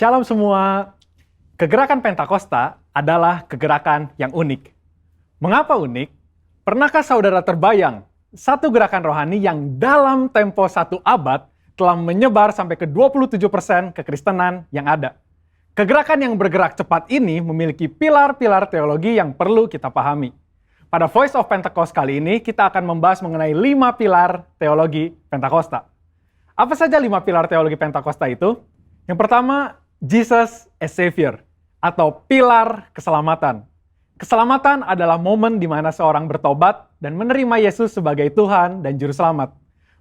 Shalom semua. Kegerakan Pentakosta adalah kegerakan yang unik. Mengapa unik? Pernahkah saudara terbayang satu gerakan rohani yang dalam tempo 1 abad telah menyebar sampai ke 27% kekristenan yang ada? Kegerakan yang bergerak cepat ini memiliki pilar-pilar teologi yang perlu kita pahami. Pada Voice of Pentecost kali ini, kita akan membahas mengenai 5 pilar teologi Pentakosta. Apa saja 5 pilar teologi Pentakosta itu? Yang pertama, Jesus as Savior, atau pilar keselamatan. Keselamatan adalah momen di mana seorang bertobat dan menerima Yesus sebagai Tuhan dan Juru Selamat.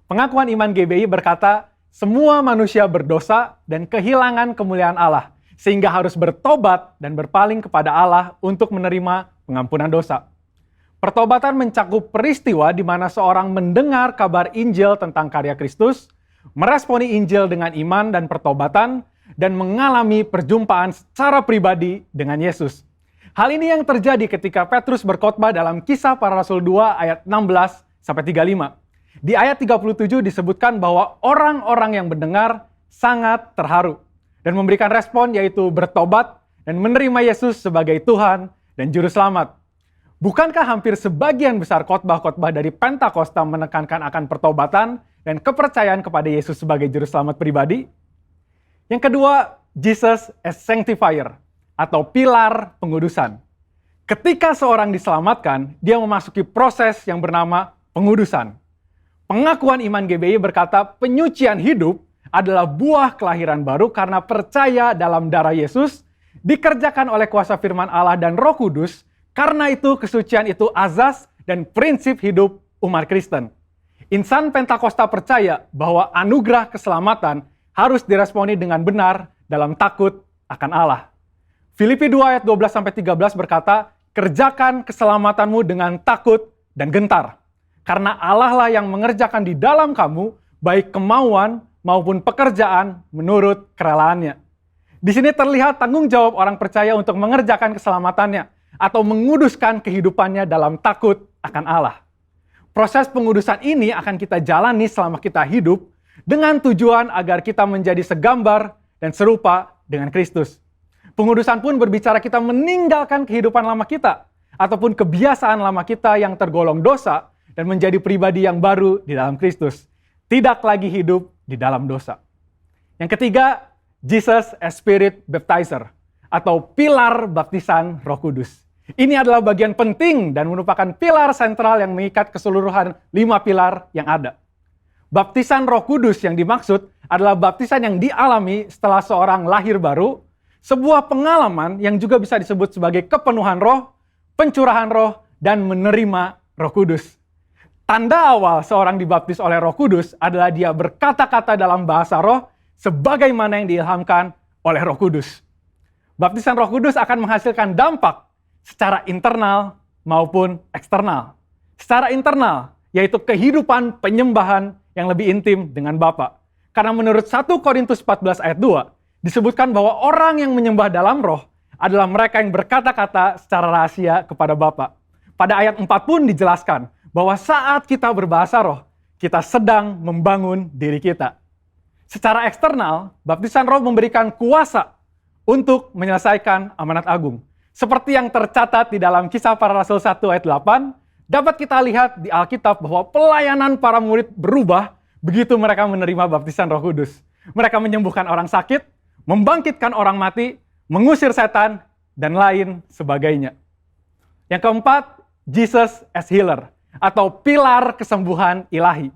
Pengakuan iman GBI berkata, semua manusia berdosa dan kehilangan kemuliaan Allah, sehingga harus bertobat dan berpaling kepada Allah untuk menerima pengampunan dosa. Pertobatan mencakup peristiwa di mana seorang mendengar kabar Injil tentang karya Kristus, meresponi Injil dengan iman dan pertobatan, dan mengalami perjumpaan secara pribadi dengan Yesus. Hal ini yang terjadi ketika Petrus berkhotbah dalam Kisah Para Rasul 2 ayat 16-35. Di ayat 37 disebutkan bahwa orang-orang yang mendengar sangat terharu dan memberikan respon yaitu bertobat dan menerima Yesus sebagai Tuhan dan Juru Selamat. Bukankah hampir sebagian besar khotbah-khotbah dari Pentakosta menekankan akan pertobatan dan kepercayaan kepada Yesus sebagai Juru Selamat pribadi? Yang kedua, Jesus as Sanctifier, atau pilar pengudusan. Ketika seorang diselamatkan, dia memasuki proses yang bernama pengudusan. Pengakuan iman GBI berkata penyucian hidup adalah buah kelahiran baru karena percaya dalam darah Yesus, dikerjakan oleh kuasa firman Allah dan Roh Kudus, karena itu kesucian itu azas dan prinsip hidup umat Kristen. Insan Pentakosta percaya bahwa anugerah keselamatan harus diresponi dengan benar dalam takut akan Allah. Filipi 2 ayat 12-13 berkata, kerjakan keselamatanmu dengan takut dan gentar. Karena Allah lah yang mengerjakan di dalam kamu, baik kemauan maupun pekerjaan menurut kerelaannya. Di sini terlihat tanggung jawab orang percaya untuk mengerjakan keselamatannya, atau menguduskan kehidupannya dalam takut akan Allah. Proses pengudusan ini akan kita jalani selama kita hidup dengan tujuan agar kita menjadi segambar dan serupa dengan Kristus. Pengudusan pun berbicara kita meninggalkan kehidupan lama kita ataupun kebiasaan lama kita yang tergolong dosa dan menjadi pribadi yang baru di dalam Kristus. Tidak lagi hidup di dalam dosa. Yang ketiga, Jesus as Spirit Baptizer atau pilar baptisan Roh Kudus. Ini adalah bagian penting dan merupakan pilar sentral yang mengikat keseluruhan 5 pilar yang ada. Baptisan Roh Kudus yang dimaksud adalah baptisan yang dialami setelah seorang lahir baru, sebuah pengalaman yang juga bisa disebut sebagai kepenuhan roh, pencurahan roh, dan menerima Roh Kudus. Tanda awal seorang dibaptis oleh Roh Kudus adalah dia berkata-kata dalam bahasa roh sebagaimana yang diilhamkan oleh Roh Kudus. Baptisan Roh Kudus akan menghasilkan dampak secara internal maupun eksternal. Secara internal, yaitu kehidupan penyembahan yang lebih intim dengan Bapa. Karena menurut 1 Korintus 14 ayat 2, disebutkan bahwa orang yang menyembah dalam roh adalah mereka yang berkata-kata secara rahasia kepada Bapa. Pada ayat 4 pun dijelaskan bahwa saat kita berbahasa roh, kita sedang membangun diri kita. Secara eksternal, baptisan roh memberikan kuasa untuk menyelesaikan amanat agung. Seperti yang tercatat di dalam Kisah Para Rasul 1 ayat 8, dapat kita lihat di Alkitab bahwa pelayanan para murid berubah begitu mereka menerima baptisan Roh Kudus. Mereka menyembuhkan orang sakit, membangkitkan orang mati, mengusir setan, dan lain sebagainya. Yang keempat, Jesus as Healer, atau pilar kesembuhan ilahi.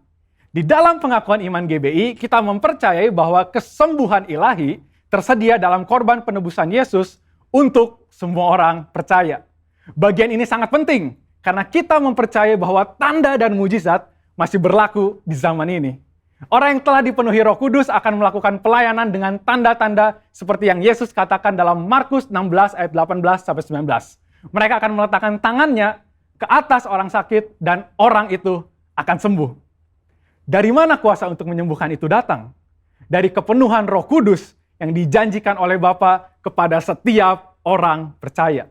Di dalam pengakuan iman GBI, kita mempercayai bahwa kesembuhan ilahi tersedia dalam korban penebusan Yesus untuk semua orang percaya. Bagian ini sangat penting, karena kita mempercayai bahwa tanda dan mujizat masih berlaku di zaman ini. Orang yang telah dipenuhi Roh Kudus akan melakukan pelayanan dengan tanda-tanda seperti yang Yesus katakan dalam Markus 16 ayat 18-19. Mereka akan meletakkan tangannya ke atas orang sakit dan orang itu akan sembuh. Dari mana kuasa untuk menyembuhkan itu datang? Dari kepenuhan Roh Kudus yang dijanjikan oleh Bapa kepada setiap orang percaya.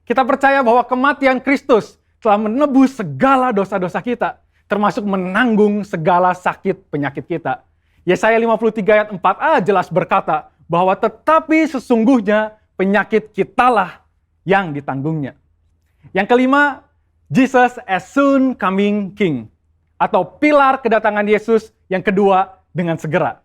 Kita percaya bahwa kematian Kristus telah menebus segala dosa-dosa kita, termasuk menanggung segala sakit penyakit kita. Yesaya 53 ayat 4a jelas berkata bahwa tetapi sesungguhnya penyakit kitalah yang ditanggungnya. Yang kelima, Jesus as soon coming King, atau pilar kedatangan Yesus yang kedua dengan segera.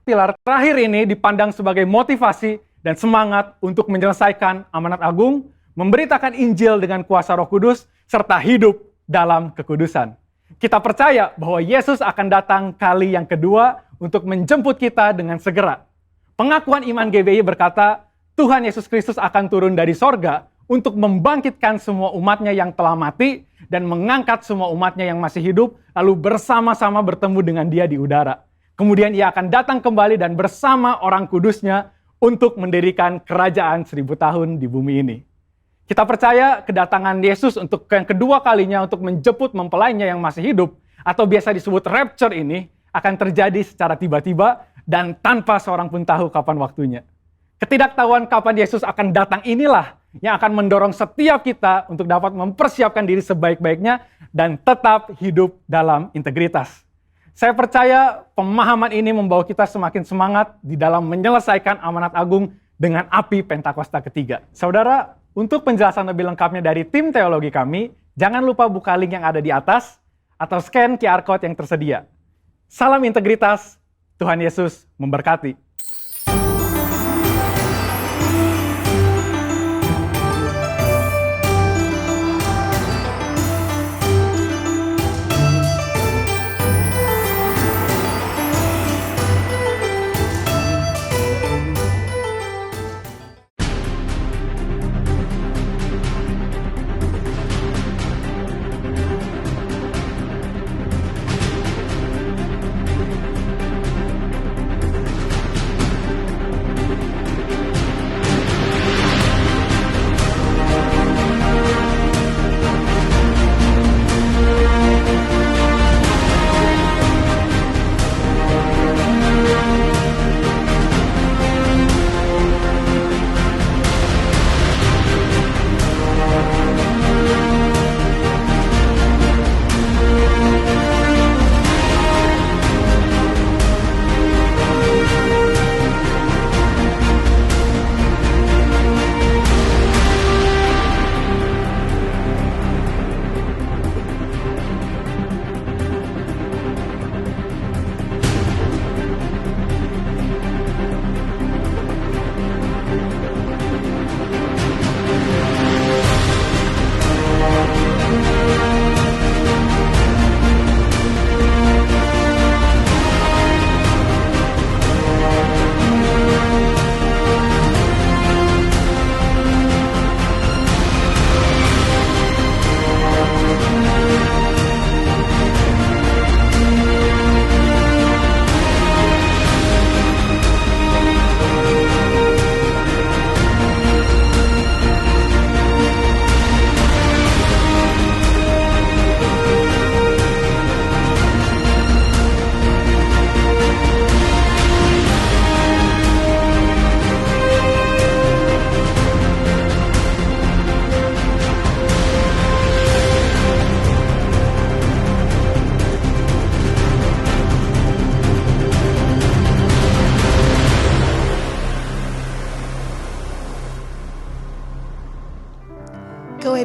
Pilar terakhir ini dipandang sebagai motivasi dan semangat untuk menyelesaikan amanat agung, memberitakan Injil dengan kuasa Roh Kudus, serta hidup dalam kekudusan. Kita percaya bahwa Yesus akan datang kali yang kedua untuk menjemput kita dengan segera. Pengakuan iman GBI berkata, Tuhan Yesus Kristus akan turun dari sorga untuk membangkitkan semua umatnya yang telah mati dan mengangkat semua umatnya yang masih hidup, lalu bersama-sama bertemu dengan dia di udara. Kemudian ia akan datang kembali dan bersama orang kudusnya untuk mendirikan kerajaan 1000 tahun di bumi ini. Kita percaya kedatangan Yesus untuk yang kedua kalinya untuk menjemput mempelainya yang masih hidup, atau biasa disebut rapture ini, akan terjadi secara tiba-tiba dan tanpa seorang pun tahu kapan waktunya. Ketidaktahuan kapan Yesus akan datang inilah yang akan mendorong setiap kita untuk dapat mempersiapkan diri sebaik-baiknya dan tetap hidup dalam integritas. Saya percaya pemahaman ini membawa kita semakin semangat di dalam menyelesaikan amanat agung dengan api Pentakosta ketiga. Saudara, untuk penjelasan lebih lengkapnya dari tim teologi kami, jangan lupa buka link yang ada di atas atau scan QR Code yang tersedia. Salam integritas, Tuhan Yesus memberkati.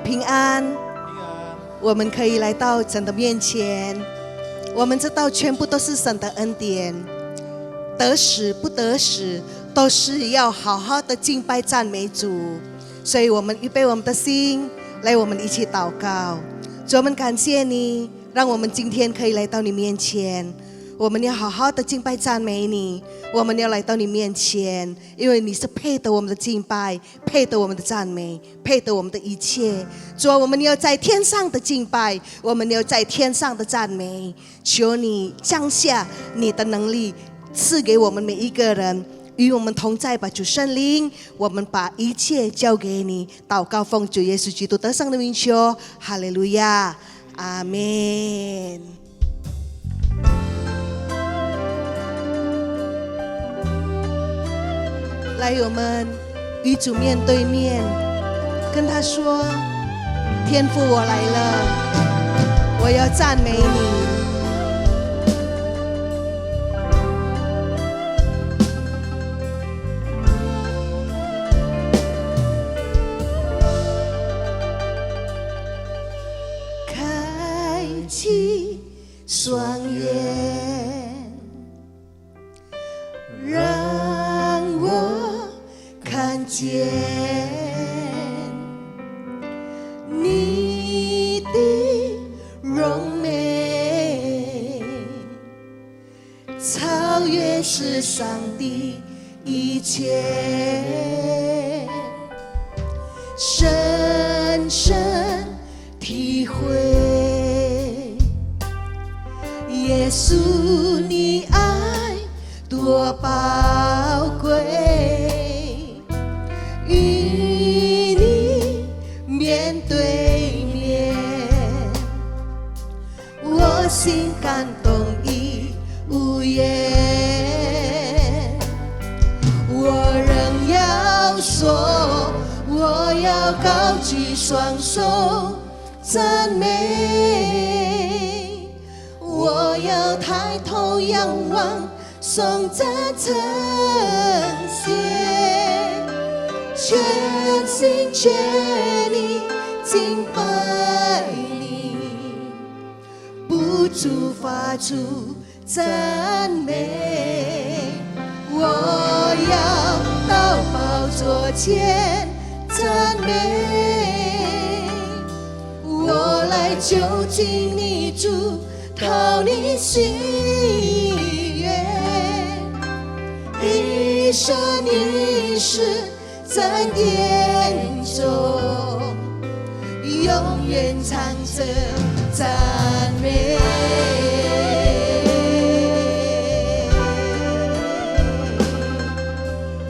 平安，我们可以来到神的面前。我们知道全部都是神的恩典，得死不得死，都是要好好的敬拜赞美主。所以我们预备我们的心，来我们一起祷告。主，我们感谢你，让我们今天可以来到你面前。我们要好好的敬拜赞美你，我们要来到你面前，因为你是配得我们的敬拜，配得我们的赞美，配得我们的一切。主啊，我们要在天上的敬拜，我们要在天上的赞美。求你降下你的能力，赐给我们每一个人，与我们同在吧，主圣灵。我们把一切交给你，祷告奉主耶稣基督得胜的名求，哈利路亚，阿们。来，我们与主面对面，跟他说：天父，我来了，我要赞美你。双眼，让我看见你的荣美，超越世上的一切，深深体会耶稣你爱多宝贵，与你面对面，我心感动已无言，我仍要说，我要高举双手赞美，我要抬头仰望颂赞称谢，全心全意敬拜你，不住发出赞美，我要到宝座前赞美，我来就近你主，讨你喜悦，一生一世在殿中，永远唱着赞美。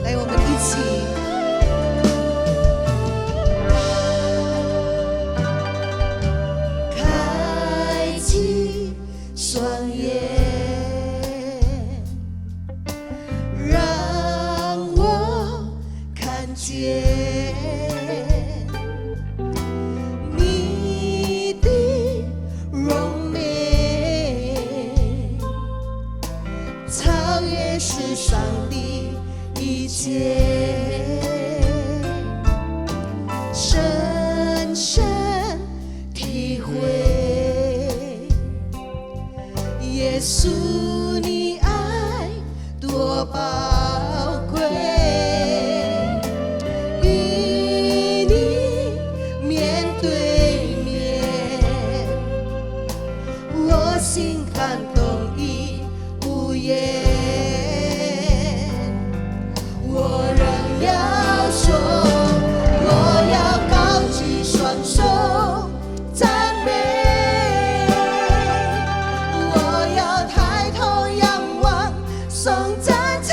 来，我们一起开启双眼，让我看见你的荣美，超越世上的一切，深深体会耶稣你爱多宝贵，与你面对面，我心感动已无言，我仍要说，我要高举双手赞美，我要抬头仰望颂赞称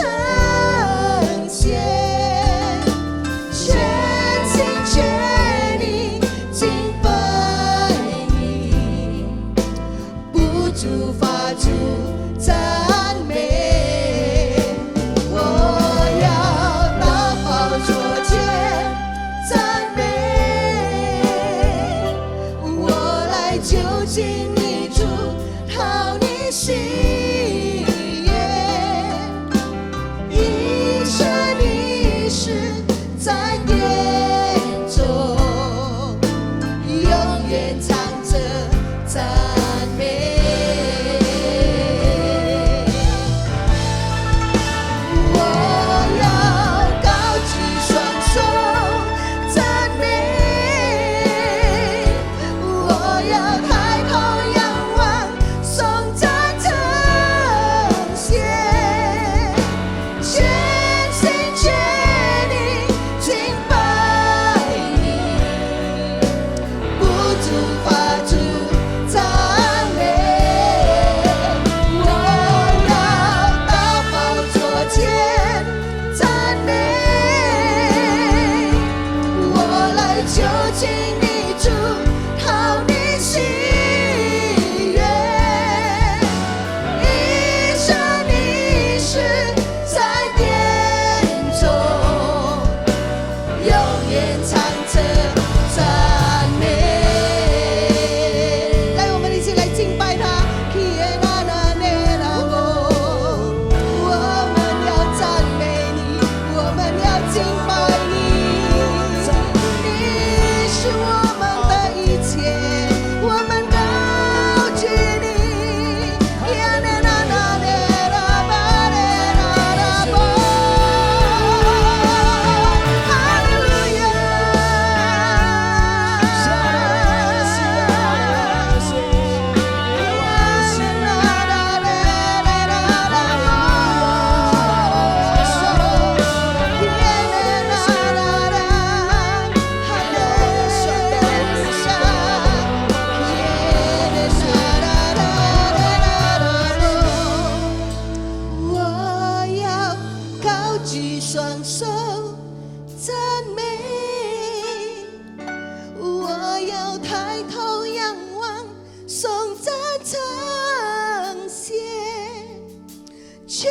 全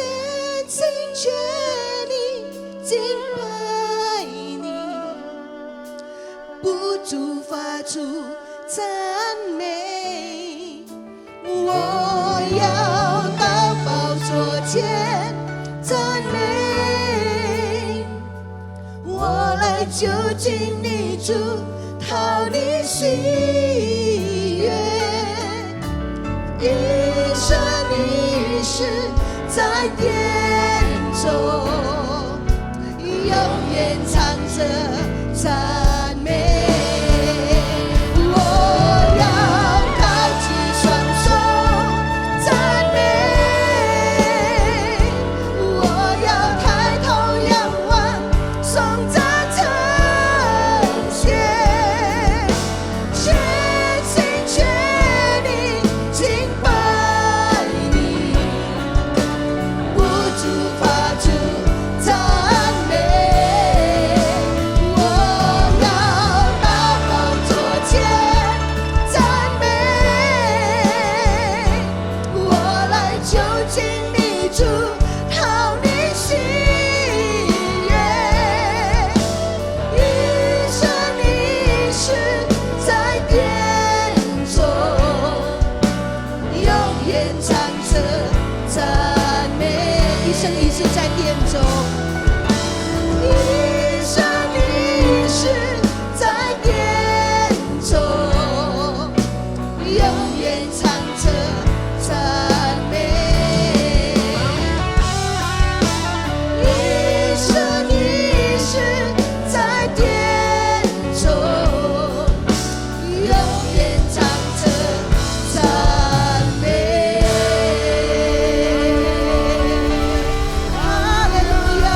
心全意敬拜你，不住发出赞美。我要到宝座前赞美，我来就近你主，讨你喜悦，一生一世在殿中，永远唱着赞美。我要高举双手赞美，我要抬头仰望，颂赞称谢，全心全意敬拜你，不住发出赞美。我要到宝座前赞美，我来就近你主，讨你喜悦，一生一世在殿中，永远唱着赞美，一生一世在殿中，一生一世在殿中，永远唱着赞美，一生一世在殿中，永远唱着赞美。哈利路亚，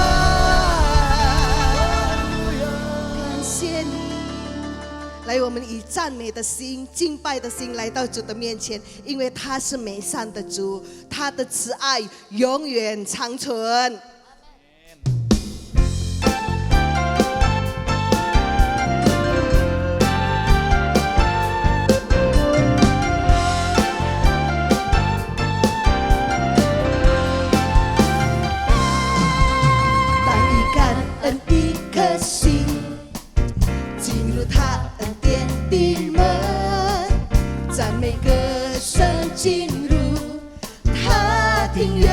感谢你。来，我们以赞美的心、敬拜的心来到主的面前，因为他是美善的主，他的慈爱永远长存。当以感恩一颗心进入他恩典的门，赞美歌声进入他庭院，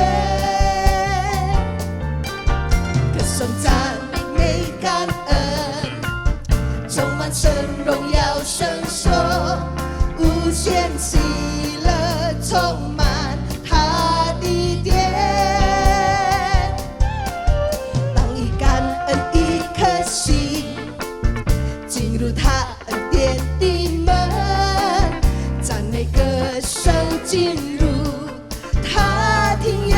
歌颂赞美感恩，充满神荣耀圣所，无限喜乐充满他的殿。当以感恩一颗心进入他恩典的门，赞美歌声进入他庭院，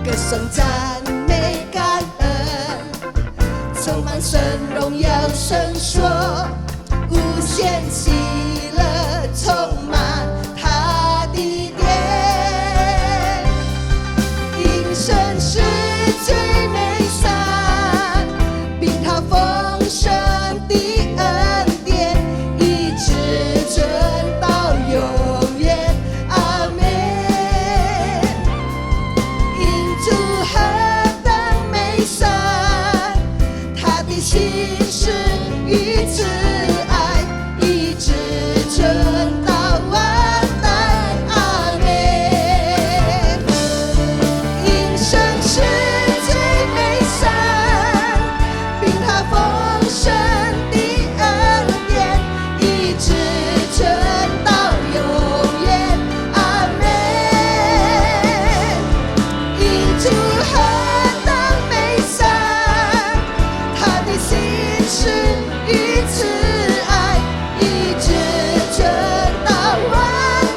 歌颂赞美感恩，充满神荣耀圣所，无限喜乐充满他的殿。因神是最美善，并他丰盛的恩典，一直存到永远。阿门。因主何等美善，他的心事与慈爱，一直存到万代。阿门。因神是最美善，并他丰盛的恩典，一直存到永远。阿门。因主何等美善，他的心事与慈爱，一直存到万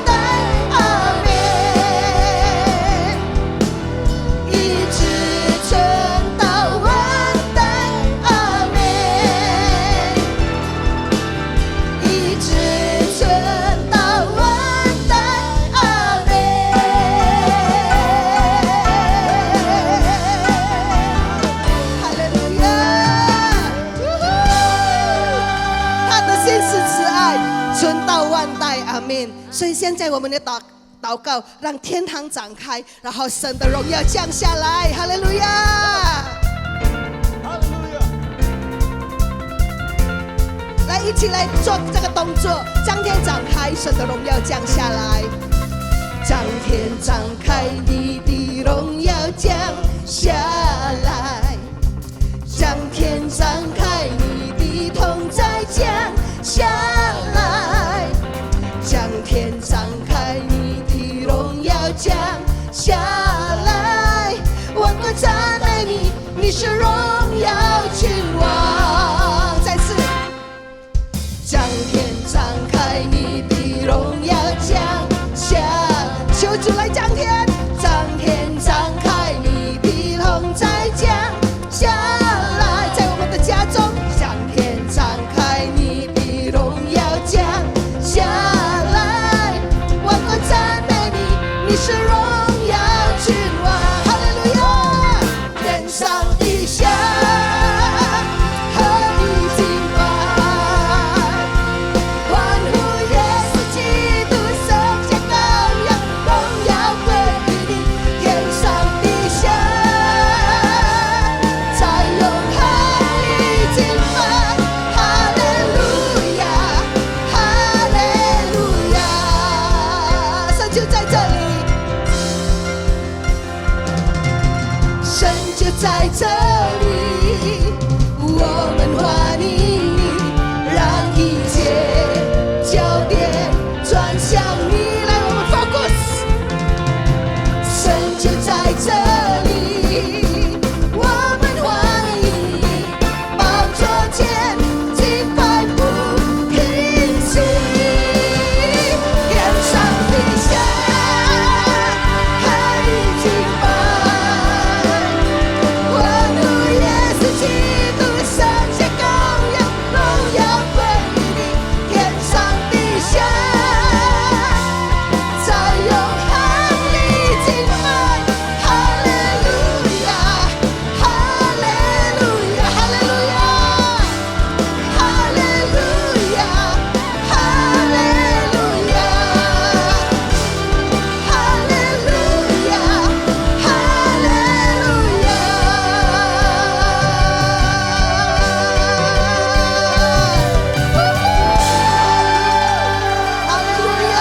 代。阿门。一直存到万代。阿门。一直存到万代。阿门。哈利路亚！他的心是慈爱，存到万代。阿门。所以现在我们的祷告，让天堂展开，然后神的荣耀降下来。哈利路亚！来，一起来做这个动作，将天展开，神的荣耀降下来。将天展开，你的荣耀降下来。将天展开，你的同在降下来。将天展开，你的荣耀降下来。万国赞美你，你是荣耀君王。再次，将天展开，你的荣耀降下。求主来将天，将天展开，你的同在降下来。在我们的家中，将天展开，你的荣耀降下来。万国赞美你，你是荣耀君王。哈利路亚！天上地下和你敬拜，欢呼耶稣基督生下羔羊，荣耀归于你。天上地下在永恒里敬拜，哈利路亚，哈利路亚。神就在这里，神就在这里，我们欢迎你，让一切焦点转向你。来，我们 focus， 神就在这里，我们欢迎你，宝座前敬拜不停息。天上地下和你敬拜，欢呼耶稣基督生下羔羊，荣耀归于你。天上地下在永恒里敬拜，哈利路亚，哈利路亚，哈利路亚，哈利路亚，哈利路亚，哈利路亚，哈利路亚。哈利路亚！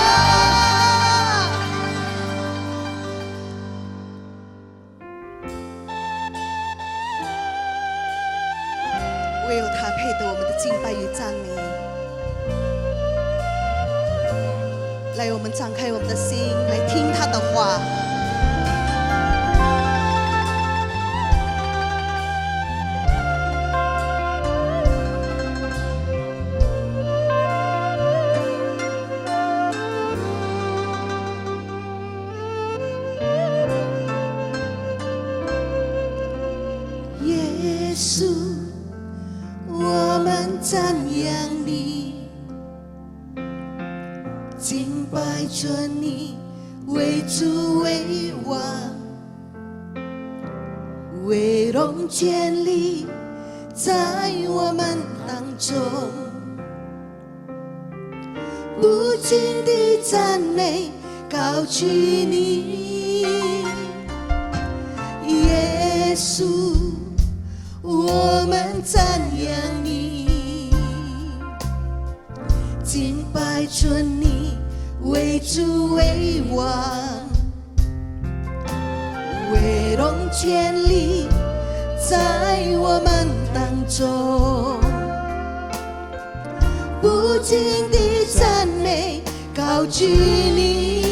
唯有他配得我们的敬拜与赞美。来，我们张开我们的心，来听他的话。耶稣，我们赞扬你，敬拜着你，为主为王，为荣建立在我们当中，不尽的赞美高举你，耶稣，我们赞扬你，敬拜着你，为主为王，为荣建立在我们当中，不尽的赞美高举你，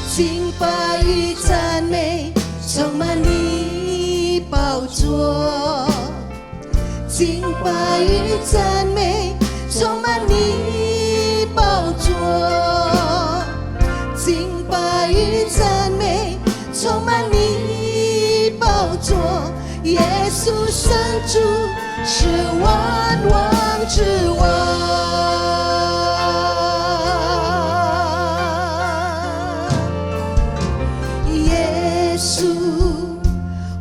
敬拜与赞美充满你宝座，敬拜与赞美充满你宝座，敬拜与赞美充满你宝座。耶稣神主是万王之王。耶稣，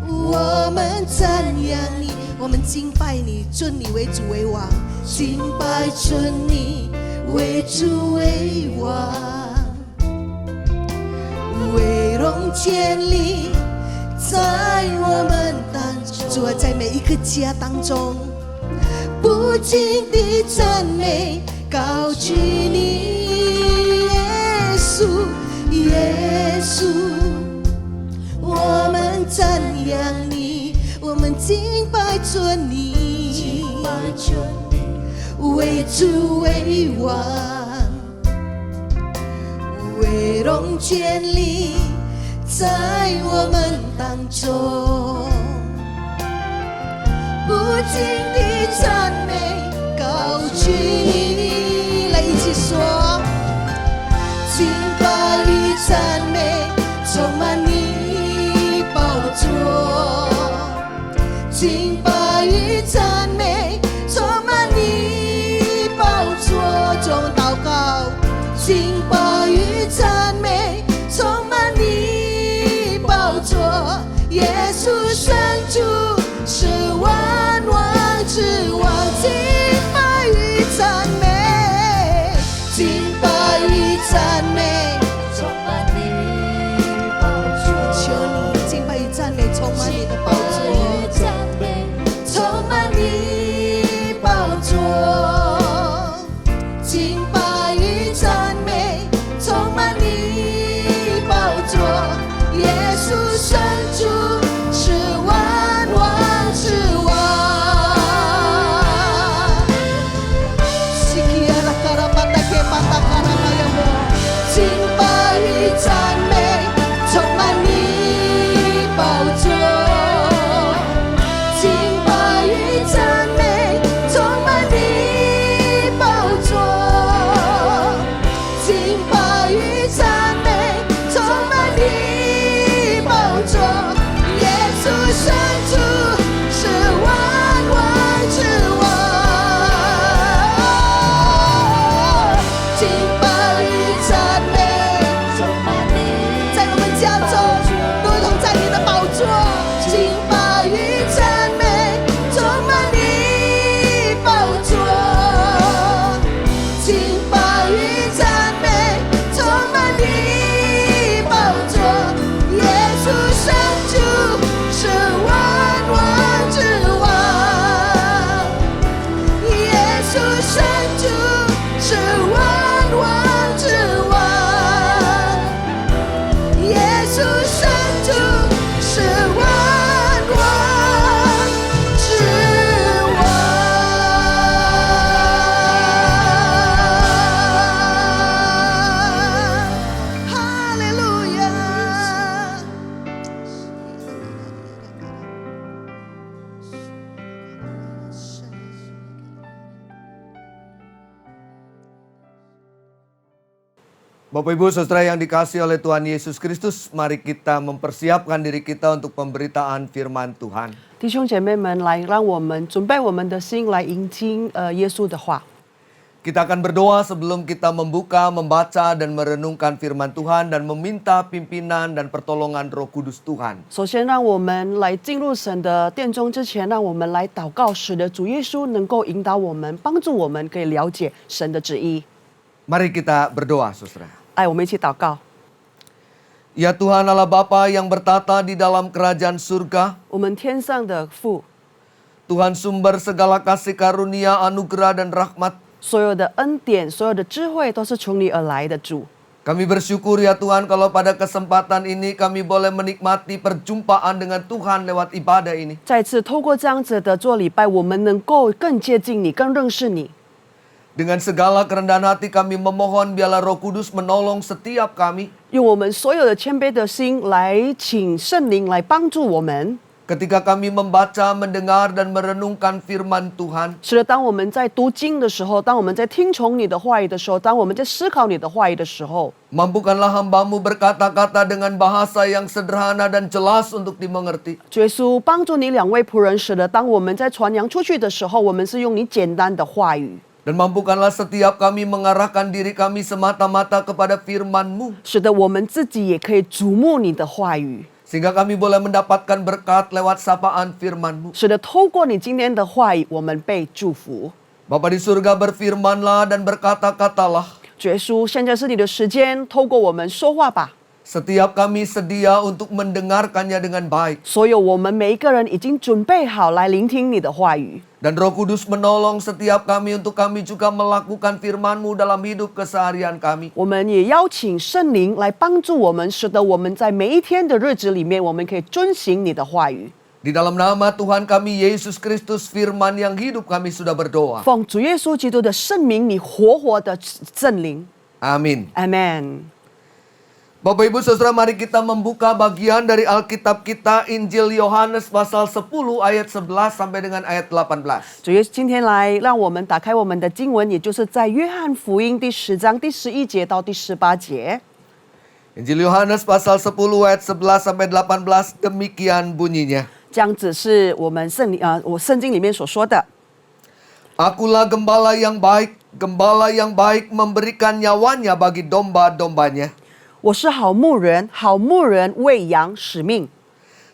我们赞扬你，我们敬拜你，尊你为主为王，敬拜尊你为主为王，荣建立在我们当中。主啊，在每一个家当中，不尽的赞美高举你，耶稣，耶稣，我们赞扬你，我们敬拜着你，为主为王，为荣建立在我们当中，不尽的赞美高举你，来一起说，敬拜与赞美充满你宝座，敬拜与赞美充满你宝座中祷告，敬拜与赞美充满你宝座，耶稣神主是万王之王，敬拜与赞美，敬拜与赞美充满你宝座，求你敬拜与赞美充满你的宝座，充满你宝座，敬拜与赞美充满你宝座，耶稣神主是万王之王。敬拜与赞美充满你宝座，敬拜与赞美充满你宝座，敬拜与赞美充满你宝座，耶稣神主是万王之王，敬拜与赞美充满你，在我们家中如同在你的宝座，敬拜与赞美充满你宝座，敬拜与赞美充满你宝座，耶稣神主是万王之王，耶稣神主是万王之王，耶稣神主是万王之王。哈利路亚。Bapak Ibu Saudara yang dikasihi oleh Tuhan Yesus Kristus, mari kita mempersiapkan diri kita untuk pemberitaan firman Tuhan. 弟兄姐妹们，来，让我们准备我们的心来聆听耶稣的话。 Kita akan berdoa sebelum kita membuka, membaca, dan merenungkan firman Tuhan dan meminta pimpinan dan pertolongan Roh Kudus Tuhan. 首先，让我们来进入神的殿中之前，让我们来祷告，使得主耶稣能够引导我们，帮助我们可以了解神的旨意。 Mari kita berdoa, saudara. 哎，我们一起祷告。 Ya Tuhan Allah Bapa yang bertata di dalam kerajaan surga, 我们天上的父， Tuhan sumber segala kasih karunia, anugerah, dan rahmat. 所有的恩典、所有的智慧都是从你而来的主。 Kami bersyukur ya Tuhan kalau pada kesempatan ini kami boleh menikmati perjumpaan dengan Tuhan lewat ibadah ini. 再次透过这样子的做礼拜，我们能够更接近你，更认识你。 Dengan segala kerendahan hati kami memohon biarlah Roh Kudus menolong setiap kami. 用我们所有的谦卑的心来请圣灵来帮助我们。 Ketika kami membaca, mendengar, dan merenungkan firman Tuhan, 是的，当我们在读经的时候，当我们在听从你的话语的时候，当我们在思考你的话语的时候， mampukanlah hamba-Mu berkata-kata dengan bahasa yang sederhana dan jelas untuk dimengerti. 主耶稣帮助你两位仆人，使得当我们在传扬出去的时候，我们是用你简单的话语。 Dan mampukanlah setiap kami mengarahkan diri kami semata-mata kepada firman-Mu, 使得我们自己也可以瞩目你的话语， sehingga kami boleh mendapatkan berkat lewat sapaan firman-Mu. 使得透过你今天的话语，我们被祝福。 Bapa di surga, berfirmanlah dan berkata-katalah, 主耶稣，现在是你的时间，透过我们说话吧， Setiap kami sedia untuk mendengarkannya dengan baik. 所有我们每一个人已经准备好来聆听你的话语。 Dan Roh Kudus menolong setiap kami untuk kami juga melakukan firman-Mu dalam hidup keseharian kami. 我们也邀请圣灵来帮助我们，使得我们在每一天的日子里面，我们可以遵行你的话语。 Di dalam nama Tuhan kami Yesus Kristus firman yang hidup kami sudah berdoa. 奉主耶稣基督的圣名，你活活的圣灵。 Amin. Amen。 Bapak Ibu Saudara, mari kita membuka bagian dari Alkitab kita Injil Yohanes pasal 10 ayat 11 sampai dengan ayat 18. 主耶稣今天来，让我们打开我们的经文，也就是在约翰福音第10章第11节到第18节。 Injil Yohanes pasal 10 ayat 11 sampai 18 demikian bunyinya. 这样子是我们圣经里面所说的。 Akulah gembala yang baik memberikan nyawanya bagi domba-dombanya. 我是好牧人，好牧人为羊使命。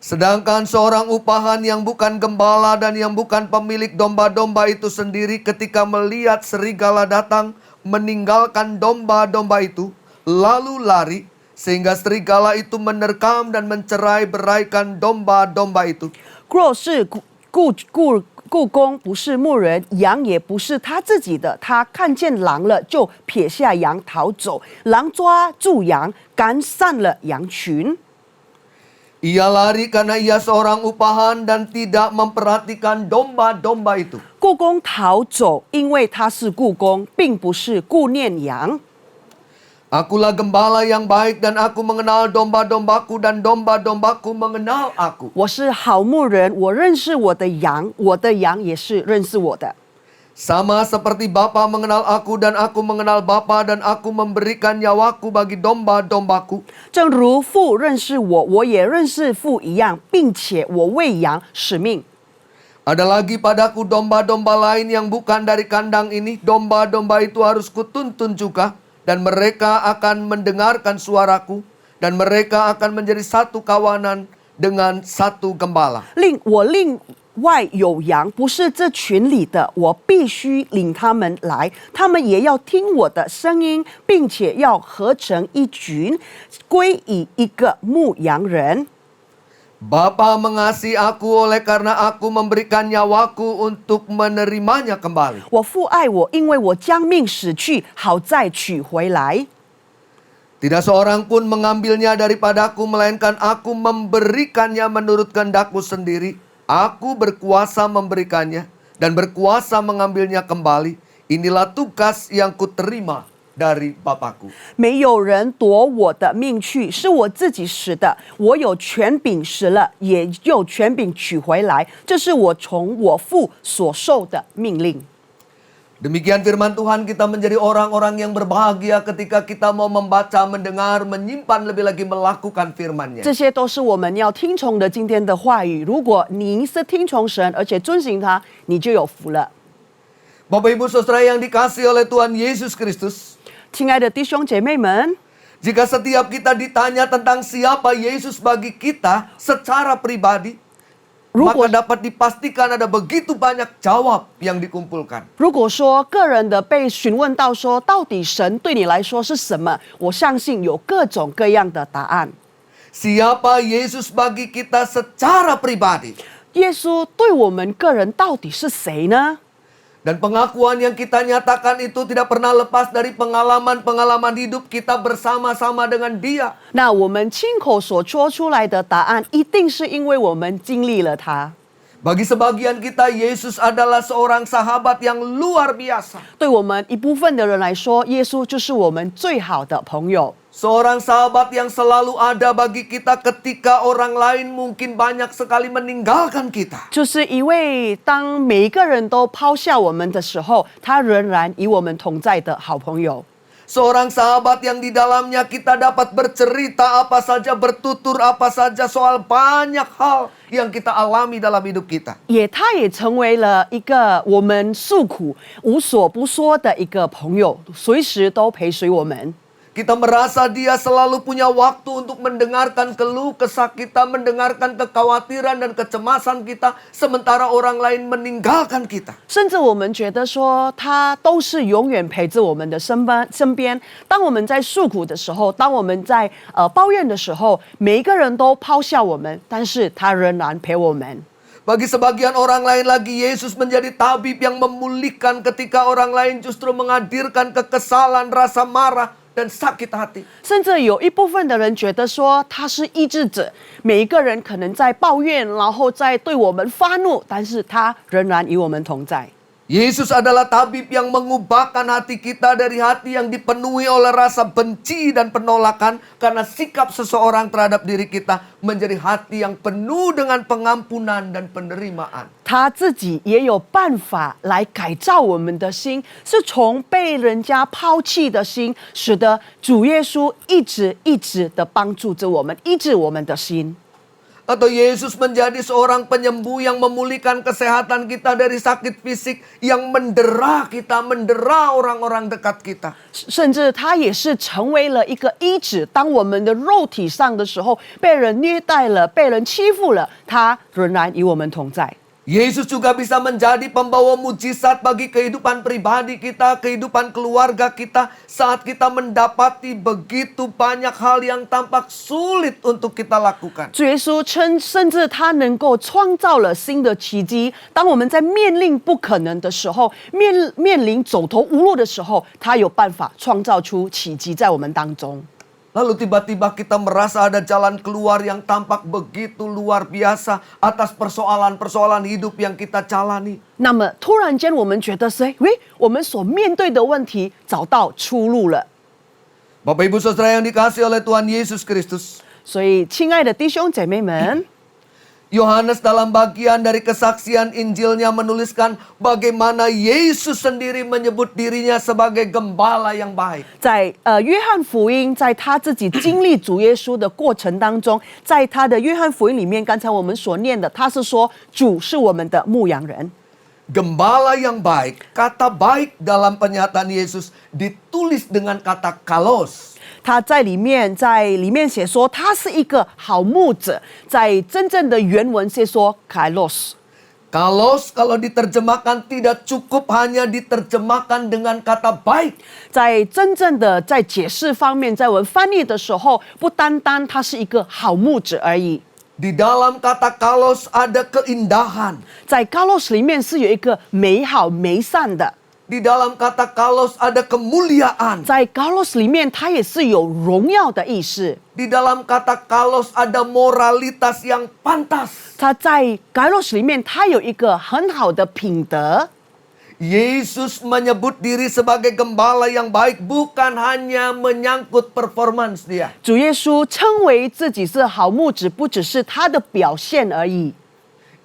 Sedangkan seorang upahan yang bukan gembala dan yang bukan pemilik domba-domba itu sendiri ketika melihat serigala datang meninggalkan domba-domba itu, lalu lari, sehingga serigala itu menerkam dan mencerai-beraikan domba-domba itu. 若是雇工不是牧人，羊也不是他自己的，他看见狼了，就撇下羊逃走，狼抓住羊，赶散了羊群。 Ia lari karena ia seorang upahan dan tidak memperhatikan domba-domba itu. 雇工逃走，因为他是雇工，并不是顾念羊。 Akulah gembala yang baik dan aku mengenal domba-dombaku dan domba-dombaku mengenal aku. 我是好牧人，我认识我的羊，我的羊也是认识我的。 Sama seperti Bapa mengenal aku dan aku mengenal Bapa dan aku memberikan nyawaku bagi domba-dombaku. 正如父认识我，我也认识父一样，并且我为羊使命。 Ada lagi padaku domba-domba lain yang bukan dari kandang ini. Domba-domba itu harus kutuntun juga. Dan mereka akan mendengarkan suaraku. Dan mereka akan menjadi satu kawanan dengan satu gembala. 另外有羊，不是这群里的，我必须领他们来，他们也要听我的声音，并且要合成一群，归以一个牧羊人。 Bapa mengasihi aku oleh karena aku memberikan nyawaku untuk menerimanya kembali. 我父爱我，因为我将命使去，好再取回来。 Tidak seorang pun mengambilnya daripadaku, melainkan aku memberikannya menurut kehendakku sendiri. Aku berkuasa memberikannya dan berkuasa mengambilnya kembali. Inilah tugas yang kuterima dari Bapakku. 没有人夺我的命去，是我自己使的。我有权柄使了，也有权柄取回来，这是我从我父所受的命令。 Demikian firman Tuhan, kita menjadi orang-orang yang berbahagia ketika kita mau membaca, mendengar, menyimpan, lebih lagi melakukan firman-Nya. 这些都是我们要听从的今天的话语。如果您是听从神，而且遵行它，你就有福了。 Bapak Ibu Saudara yang dikasihi oleh Tuhan Yesus Kristus, 亲爱的弟兄姐妹们， jika setiap kita ditanya tentang siapa Yesus bagi kita secara pribadi, 如 maka 果 dapat dipastikan ada begitu banyak jawab yang dikumpulkan. 如果说个人的被询问到说，到底神对你来说是什么？我相信有各种各样的答案。 Siapa Yesus bagi kita secara pribadi? 耶稣对我们个人到底是谁呢？ Dan pengakuan yang kita nyatakan itu tidak pernah lepas dari pengalaman-pengalaman hidup kita bersama-sama dengan Dia. 那我们亲口所说出来的答案，一定是因为我们经历了它。 Bagi sebagian kita, Yesus adalah seorang sahabat yang luar biasa. 对我们一部分的人来说，耶稣就是我们最好的朋友。 Seorang sahabat yang selalu ada bagi kita ketika orang lain mungkin banyak sekali meninggalkan kita. 就是一位当每一个人都抛下我们的时候，他仍然与我们同在的好朋友。 Seorang sahabat yang di dalamnya kita dapat bercerita apa saja, bertutur apa saja soal banyak hal yang kita alami dalam hidup kita. 他也成为了一个我们诉苦无所不说的一个朋友，随时都陪随我们。Kita merasa dia selalu punya waktu untuk mendengarkan keluh kesah kita, mendengarkan kekhawatiran dan kecemasan kita, sementara orang lain meninggalkan kita. 甚至我们觉得说，他都是永远陪着我们的身边。当我们在诉苦的时候，当我们在抱怨的时候，每一个人都抛下我们，但是他仍然陪我们。 Bagi sebagian orang lain lagi, Yesus menjadi tabib yang memulihkan ketika orang lain justru menghadirkan kekesalan, rasa marah, dan sakit hati. 甚至有一部分的人觉得说他是医治者，每一个人可能在抱怨，然后在对我们发怒，但是他仍然与我们同在。 Yesus adalah tabib yang mengubahkan hati kita dari hati yang dipenuhi oleh rasa benci dan penolakan karena sikap seseorang terhadap diri kita menjadi hati yang penuh dengan pengampunan dan penerimaan. 他自己也有办法来改造我们的心，是从被人家抛弃的心，使得主耶稣一直的帮助着我们，医治我们的心。 Atau Yesus menjadi seorang penyembuh yang memulihkan kesehatan kita dari sakit fisik yang mendera kita, mendera orang-orang dekat kita. 甚至他也是成为了一个医治，当我们的肉体上的时候被人虐待了、被人欺负了，他仍然与我们同在。 Yesus juga bisa menjadi pembawa mujizat bagi kehidupan pribadi kita, kehidupan keluarga kita saat kita mendapati begitu banyak hal yang tampak sulit untuk kita lakukan. 主耶稣甚至他能够创造了新的奇迹。当我们在面临不可能的时候，面临走投无路的时候，他有办法创造出奇迹在我们当中。 Lalu tiba-tiba kita merasa ada jalan keluar yang tampak begitu luar biasa atas persoalan-persoalan hidup yang kita jalani. 那么突然间，我们觉得是，我们所面对的问题找到出路了。 Bapak Ibu Saudara yang dikasihi oleh Tuhan Yesus Kristus. 所以，亲爱的弟兄姐妹们， Yohanes dalam bagian dari kesaksian Injilnya menuliskan bagaimana Yesus sendiri menyebut dirinya sebagai gembala yang baik. 在约翰福音，在他自己经历主耶稣的过程当中，在他的约翰福音里面，刚才我们所念的，他是说主是我们的牧羊人。 Gembala yang baik, kata baik dalam pernyataan Yesus ditulis dengan kata kalos. 他在里面写说他是一个好牧者，在真正的原文是说 kairos。 Kalos kalau diterjemahkan tidak cukup hanya diterjemahkan dengan kata baik. 在真正的在解释方面，在我们翻译的时候，不单单他是一个好牧者而已。 Di dalam kata kalos ada keindahan. 在 kalos 里面是有一个美好美善的。 Di dalam kata kalos ada kemuliaan. 在 kalos 里面，它也是有荣耀的意思。 Di dalam kata kalos ada moralitas yang pantas. 它在 kalos 里面，它有一个很好的品德。 Yesus menyebut diri sebagai gembala yang baik bukan hanya menyangkut performance dia. 主耶稣称为自己是好牧者，不只是他的表现而已。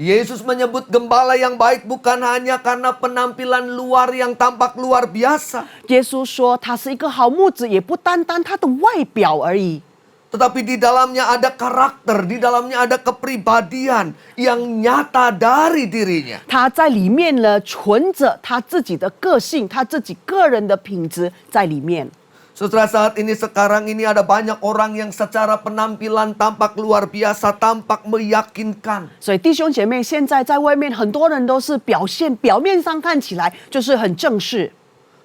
Yesus menyebut gembala yang baik bukan hanya karena penampilan luar yang tampak luar biasa. 耶稣说他是一个好牧者，也不单单他的外表而已。 Tetapi di dalamnya ada karakter, di dalamnya ada kepribadian yang nyata dari dirinya. 他在里面呢，存着他自己的个性，他自己个人的品质在里面。 Saudara, saat ini sekarang ini ada banyak orang yang secara penampilan tampak luar biasa, tampak meyakinkan. 所以弟兄姐妹，现在在外面很多人都是表面上看起来就是很正式。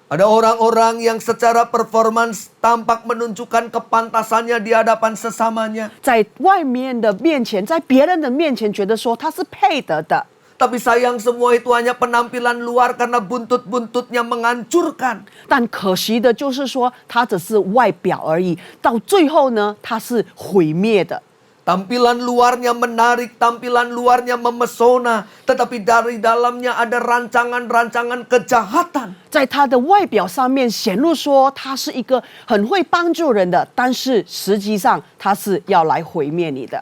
Ada orang-orang yang secara performance tampak menunjukkan kepantasannya di hadapan sesamanya. 在外面的面前，在别人的面前，觉得说他是配得的。 Tapi sayang semua itu hanya penampilan luar karena buntut-buntutnya menghancurkan. 但可惜的就是说，他只是外表而已，到最后呢，他是毁灭的。 Tampilan luarnya menarik, tampilan luarnya memesona, tetapi dari dalamnya ada rancangan-rancangan kejahatan. 在他的外表上面显露说他是一个很会帮助人的，但是实际上他是要来毁灭你的。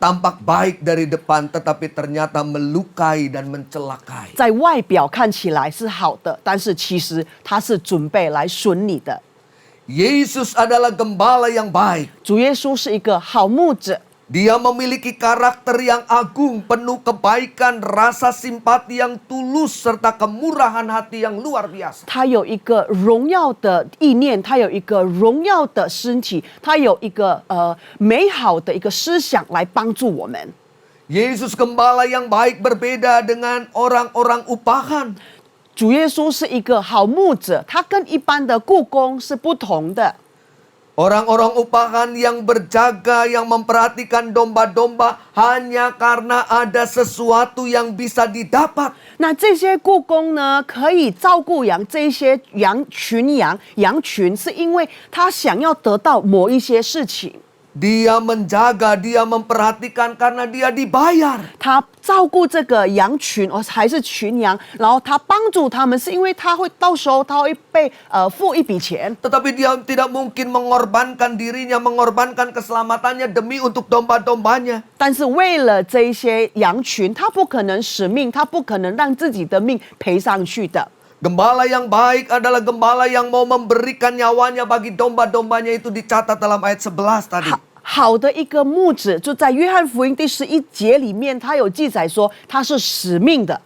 Tampak baik dari depan, tetapi ternyata melukai dan mencelakai. 在外表看起来是好的，但是其实他是准备来损你的。 Yesus adalah gembala yang baik. 主耶稣是一个好牧者。Dia memiliki karakter yang agung, penuh kebaikan, rasa simpati yang tulus, serta kemurahan hati yang luar biasa. 他有一个荣耀的意念，他有一个荣耀的身体，他有一个美好的一个思想来帮助我们。 Yesus Gembala yang baik berbeda dengan orang-orang upahan. 主耶稣是一个好牧者，他跟一般的雇工是不同的。 Orang-orang upahan yang berjaga, yang memperhatikan domba-domba hanya karena ada sesuatu yang bisa didapat. 那这些雇工呢，可以照顾养这些羊群，是因为他想要得到某一些事情。 Dia menjaga, dia memperhatikan karena dia dibayar. 他照顾这个羊群，还是群羊，然后他帮助他们，是因为他会到时候他会被付一笔钱。 Tetapi dia tidak mungkin mengorbankan dirinya, mengorbankan keselamatannya demi untuk domba-dombanya. 但是为了这一些羊群，他不可能使命，他不可能让自己的命赔上去的。 Gembala yang baik adalah gembala yang mau memberikan nyawanya bagi domba-dombanya, itu dicatat dalam ayat 11 tadi. 好的一个牧者，就在约翰福音第11节里面，他有记载说他是使命的。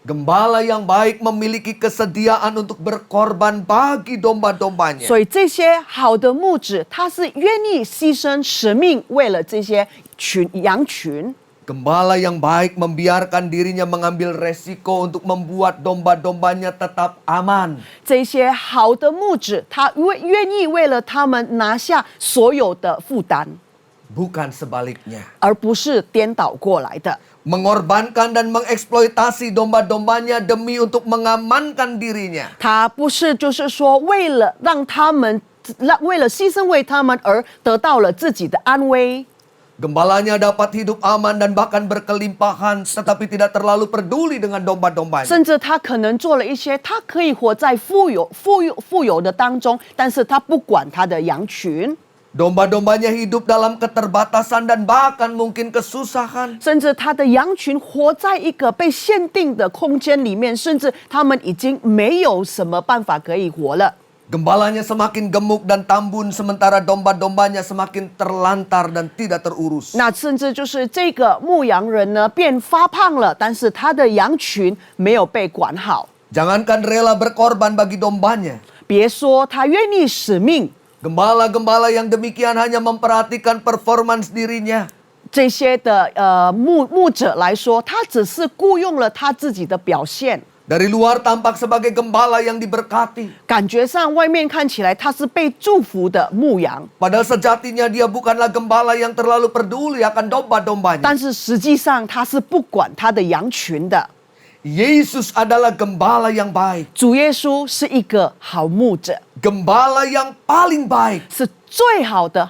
Gembala yang baik memiliki kesediaan untuk berkorban bagi domba-dombanya. 所以这些好的牧者，他是愿意牺牲使命，为了这些羊群。 Gembala yang baik membiarkan dirinya mengambil resiko untuk membuat domba-dombanya tetap aman. 这些好的牧者，他愿意为了他们拿下所有的负担， Bukan sebaliknya. 而不是颠倒过来的。 Mengorbankan dan mengeksploitasi domba-dombanya demi untuk mengamankan dirinya. 他不是就是说为了为了牺牲为他们而得到了自己的安危。 Gembalanya dapat hidup aman dan bahkan berkelimpahan, tetapi tidak terlalu peduli dengan domba-dombanya. 甚至他可能做了一些，他可以活在富有的当中，但是他不管他的羊群。 Domba-dombanya hidup dalam keterbatasan dan bahkan mungkin kesusahan. 甚至他的羊群活在一个被限定的空间里面，甚至他们已经没有什么办法可以活了。 Gembalanya semakin gemuk dan tambun, sementara domba-dombanya semakin terlantar dan tidak terurus. 那甚至就是这个牧羊人呢变发胖了，但是他的羊群没有被管好。 Jangankan rela berkorban bagi dombanya. 别说他愿意使命， Gembala-gembala yang demikian hanya memperhatikan performance dirinya. 这些的牧者来说，他只是雇佣了他自己的表现。 Dari luar tampak sebagai gembala yang diberkati. 感觉上外面看起来他是被祝福的牧羊， Padahal sejatinya dia bukanlah gembala yang terlalu peduli akan domba-dombanya. 但是实际上他是不管他的羊群的。 Yesus adalah gembala yang baik. 主耶稣是一个好牧者， Gembala yang paling baik. 是最好的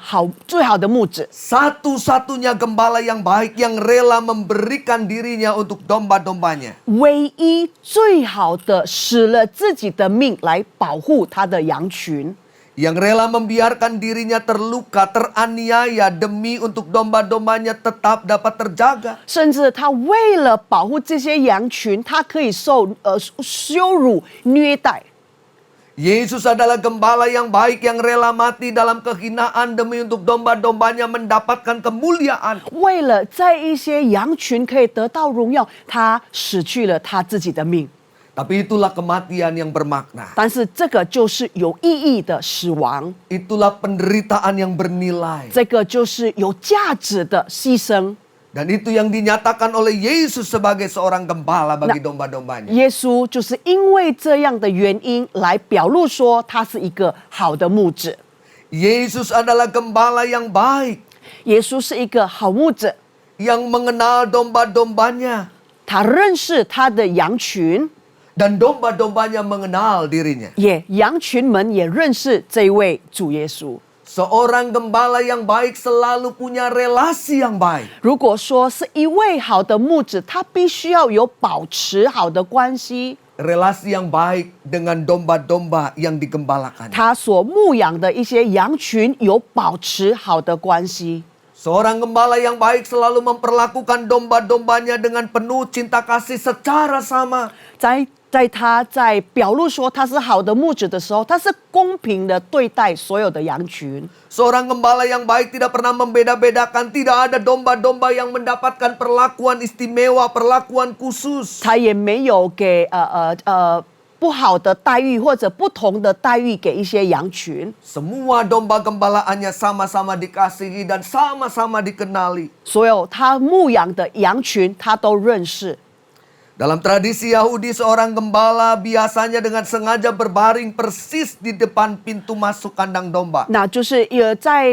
牧者， Satu-satunya gembala yang baik yang rela memberikan dirinya untuk domba-dombanya. 唯一最好的使了自己的命来保护他的羊群。 Yang rela membiarkan dirinya terluka, teraniaya demi untuk domba-dombanya tetap dapat terjaga. 甚至他为了保护这些羊群，他可以受羞辱、虐待。 Yesus adalah gembala yang baik yang rela mati dalam kehinaan demi untuk domba-dombanya mendapatkan kemuliaan. 为了在一些羊群可以得到荣耀，他失去了他自己的命。 Tapi itulah kematian yang bermakna. 但是这个就是有意义的死亡， Itulah penderitaan yang bernilai. 这个就是有价值的牺牲。 Dan itu yang dinyatakan oleh Yesus sebagai seorang gembala bagi domba-dombanya. 耶稣就是因为这样的原因来表露说他是一个好的牧者。 Yesus adalah gembala yang baik, 耶稣是一个好牧者， yang mengenal domba-dombanya. 他认识他的羊群， Dan domba-dombanya mengenal dirinya. 羊群们也认识这位主耶稣。 Seorang gembala yang baik selalu punya relasi yang baik. 如果说是一位好的牧者，他必须要有保持好的关系， Relasi yang baik dengan domba-domba yang digembalakan. 他所牧养的一些羊群有保持好的关系。 Seorang gembala yang baik selalu memperlakukan domba-dombanya dengan penuh cinta kasih secara sama. 在在他在表露说他是好的牧者的时候，他是公平的对待所有的羊群。 Seorang gembala yang baik tidak pernah membeda-bedakan. Tidak ada domba-domba yang mendapatkan perlakuan istimewa, perlakuan khusus. 他也没有给不好的待遇或者不同的待遇给一些羊群。 Semua domba gembalaannya sama-sama dikasihi dan sama-sama dikenali. 所有他牧养的羊群，他都认识。 Dalam tradisi Yahudi, seorang gembala biasanya dengan sengaja berbaring persis di depan pintu masuk kandang domba. 那就是在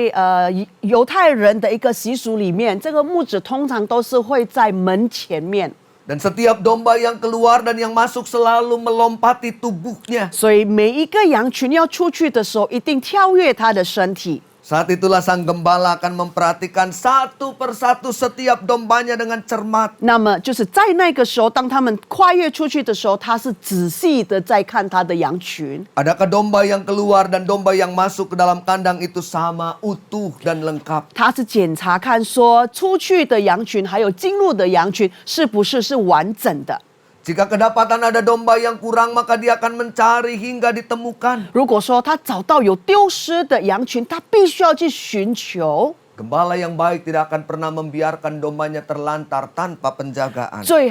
犹太人的一个习俗里面，这个牧者通常都是会在门前面。 Dan setiap domba yang keluar dan yang masuk selalu melompati tubuhnya. 所以每一个羊群要出去的时候，一定跳跃它的身体。 Saat itulah sang gembala akan memperhatikan satu persatu setiap dombanya dengan cermat. 那么就是在那个时候，当他们跨越出去的时候，他是仔细的在看他的羊群。 Adakah domba yang keluar dan domba yang masuk ke dalam kandang itu sama, utuh dan lengkap? 他是检查看说出去的羊群还有进入的羊群是不是完整的。 Jika kedapatan ada domba yang kurang, maka dia akan mencari hingga ditemukan. 如果说他找到有丢失的羊群，他必须要去寻求。 Gembala yang baik tidak akan pernah membiarkan dombanya terlantar tanpa penjagaan. 最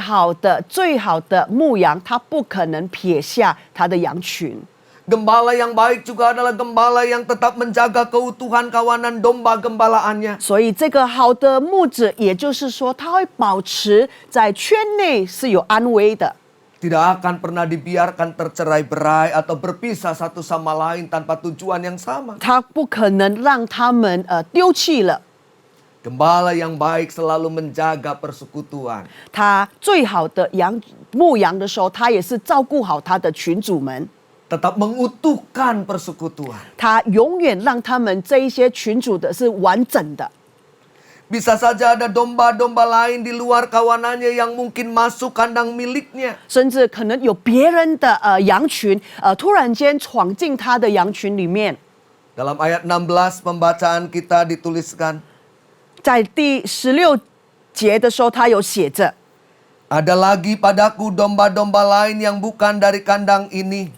好的牧羊，他不可能撇下他的羊群。 Gembala yang baik juga adalah gembala yang tetap menjaga keutuhan kawanan domba gembalaannya. 所以这个好的牧者，也就是说，他会保持在圈内是有安危的。 Tidak akan pernah dibiarkan tercerai-berai atau berpisah satu sama lain tanpa tujuan yang sama. 他不可能让他们丢弃了。 Gembala yang baik selalu menjaga persekutuan. 他最好的牧羊的时候，他也是照顾好他的群主们。 Tetap mengutuhkan persekutuan. 他永远让他们这一些群主的是完整的。 Bisa saja ada domba-domba lain di luar kawanannya yang mungkin masuk kandang miliknya. 甚至可能有别人的羊群突然间闯进他的羊群里面。 Dalam ayat 16 pembacaan kita dituliskan, 在第16节的时候，他有写着 ada lagi padaku domba-domba lain yang bukan dari kandang ini.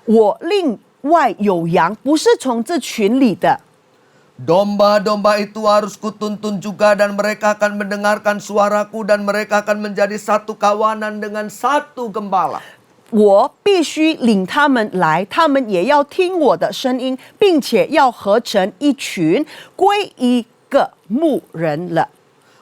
我另外有羊，不是从这群里的。 Domba-domba itu harus kutuntun juga dan mereka akan mendengarkan suaraku dan mereka akan menjadi satu kawanan dengan satu gembala. 我必须领他们来，他们也要听我的声音，并且要合成一群，归一个牧人了。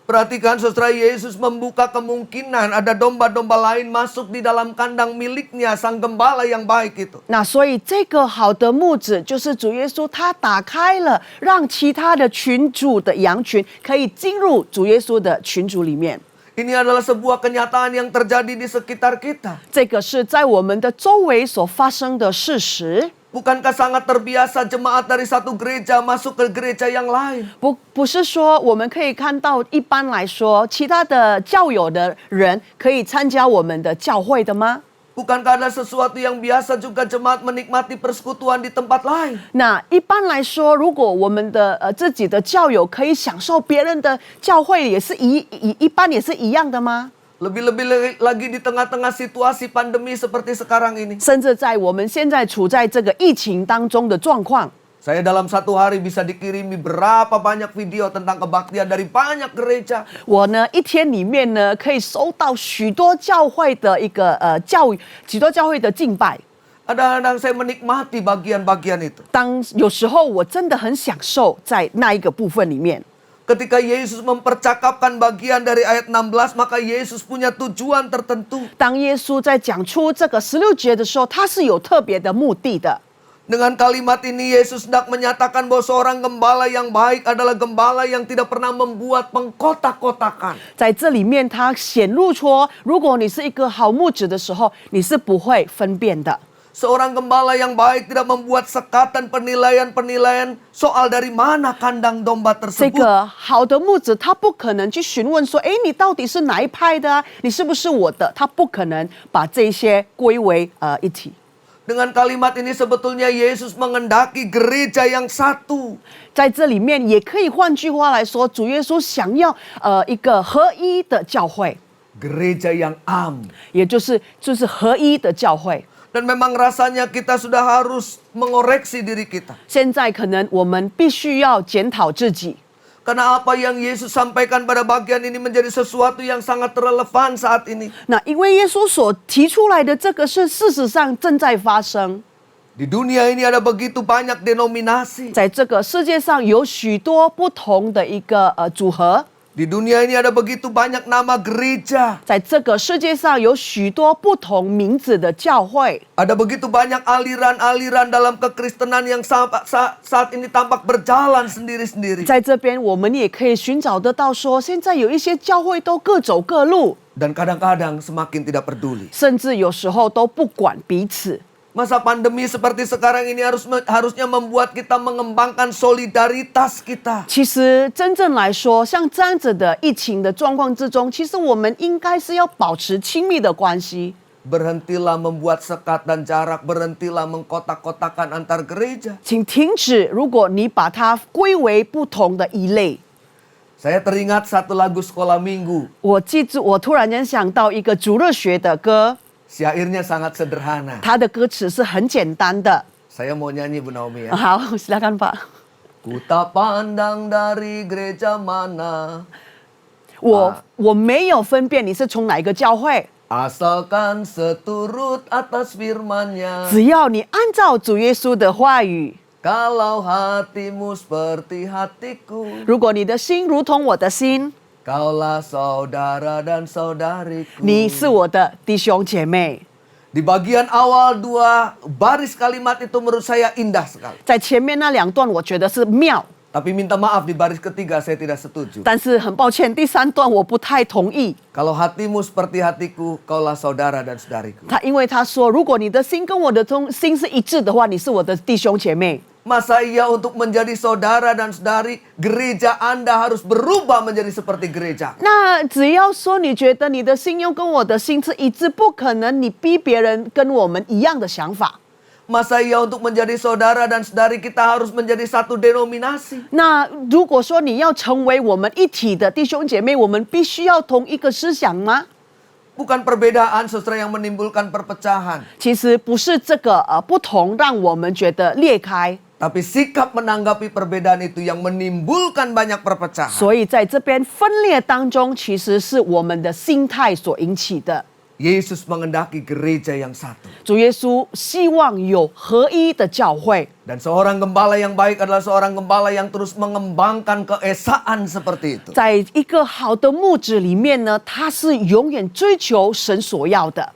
Perhatikan saudara, Yesus membuka kemungkinan ada domba-domba lain masuk di dalam kandang miliknya, sang gembala yang baik itu. 那所以这个好的牧者就是主耶稣，他打开了，让其他的群主的羊群可以进入主耶稣的群组里面。 Ini adalah sebuah kenyataan yang terjadi di sekitar kita. 这个是在我们的周围所发生的事实。 Bukankah sangat terbiasa jemaat dari satu gereja masuk ke gereja yang lain? 不是说我们可以看到，一般来说，其他的教友的人可以参加我们的教会的吗？ Bukankah ada sesuatu yang biasa juga jemaat menikmati persekutuan di tempat lain? 那一般来说，如果我们的自己的教友可以享受别人的教会，也是一般也是一样的吗？ Lebih-lebih lagi di tengah-tengah situasi pandemi seperti sekarang ini. 甚至在我们现在处在这个疫情当中的状况， Saya dalam satu hari bisa dikirimi berapa banyak video tentang kebaktian dari banyak gereja. 我呢一天里面呢可以收到许多教会的一个许多教会的敬拜。 Kadang-kadang saya menikmati bagian-bagian itu. 当有时候我真的很享受在那一个部分里面。 Ketika Yesus mempercakapkan bagian dari ayat 16, maka Yesus punya tujuan tertentu. 当耶稣在讲出这个16节的时候，他是有特别的目的的。 Dengan kalimat ini Yesus hendak menyatakan bahwa seorang gembala yang baik adalah gembala yang tidak pernah membuat pengkotak-kotakan. 在这里面，他显露出，如果你是一个好牧者的时候，你是不会分辨的。 Seorang gembala yang baik tidak membuat sekatan penilaian-penilaian soal dari mana kandang domba 这 tersebut. 个好的牧者，他不可能去询问说：“哎，你到底是哪一派的啊？你是不是我的？”他不可能把这些归为一体。 Dengan kalimat ini sebetulnya Yesus mengendaki gereja yang satu. 在这里面，也可以换句话来说，主耶稣想要一个合一的教会。gereja yang am. 也就是合一的教会。 Dan memang rasanya kita sudah harus mengoreksi diri kita. 现在可能我们必须要检讨自己， Karena apa yang Yesus sampaikan pada bagian ini menjadi sesuatu yang sangat relevan saat ini. 那因为耶稣所提出来的这个是事实上正在发生， Di dunia ini ada begitu banyak denominasi. 在这个世界上有许多不同的一个组合， Di dunia ini ada begitu banyak nama gereja. 在这个世界上有许多不同名字的教会， Ada begitu banyak aliran-aliran dalam kekristenan yang saat ini tampak berjalan sendiri-sendiri. 在这边我们也可以寻找得到说，现在有一些教会都各走各路， Dan kadang-kadang semakin tidak peduli. 甚至有时候都不管彼此。 Masa pandemi seperti sekarang ini harusnya membuat kita mengembangkan solidaritas kita. 其实真正来说，像这样子的疫情的状况之中，其实我们应该是要保持亲密的关系。 Berhentilah membuat sekat dan jarak, berhentilah mengkotak-kotakan antar gereja. 请停止，如果你把它归为不同的一类。 Saya teringat satu lagu sekolah minggu. 我突然间想到一个主日学的歌， Syairnya sangat sederhana. 它的歌词是很简单的。 Saya mau nyanyi Bu Naomi ya. 好，silakan Pak。 Ku tak pandang dari gereja mana, 我没有分辨你是从哪一个教会， asalkan seturut atas firman-Nya. 只要你按照主耶稣的话语， Kalau hatimu seperti hatiku, 如果你的心如同我的心， kaulah saudara dan saudariku. 你是我的弟兄姐妹。 Di bagian awal dua baris kalimat itu menurut saya indah sekali. 在前面那两段我觉得是妙， Tapi minta maaf di baris ketiga saya tidak setuju. 但是很抱歉，第三段我不太同意。 Kalau hatimu seperti hatiku, kaulah saudara dan saudariku. 因为他说，如果你的心跟我的心是一致的话，你是我的弟兄姐妹。 Masa iya untuk menjadi saudara dan saudari, gereja Anda harus berubah menjadi seperti gereja. 那只要说你觉得你的心又跟我的心是一致，不可能你逼别人跟我们一样的想法。 Masa iya untuk menjadi saudara dan saudari kita harus menjadi satu denominasi. 那如果说你要成为我们一体的弟兄姐妹，我们必须要同一个思想吗？ Bukan perbedaan saudara yang menimbulkan perpecahan. 其实不是这个不同让我们觉得裂开。 Tapi sikap menanggapi perbedaan itu yang menimbulkan banyak perpecahan. 所以在这边分裂当中，其实是我们的心态所引起的。 Yesus mengendaki gereja yang satu. 主耶稣希望有合一的教会， Dan seorang gembala yang baik adalah seorang gembala yang terus mengembangkan keesaan seperti itu. 在一个好的牧者里面呢，他是永远追求神所要的。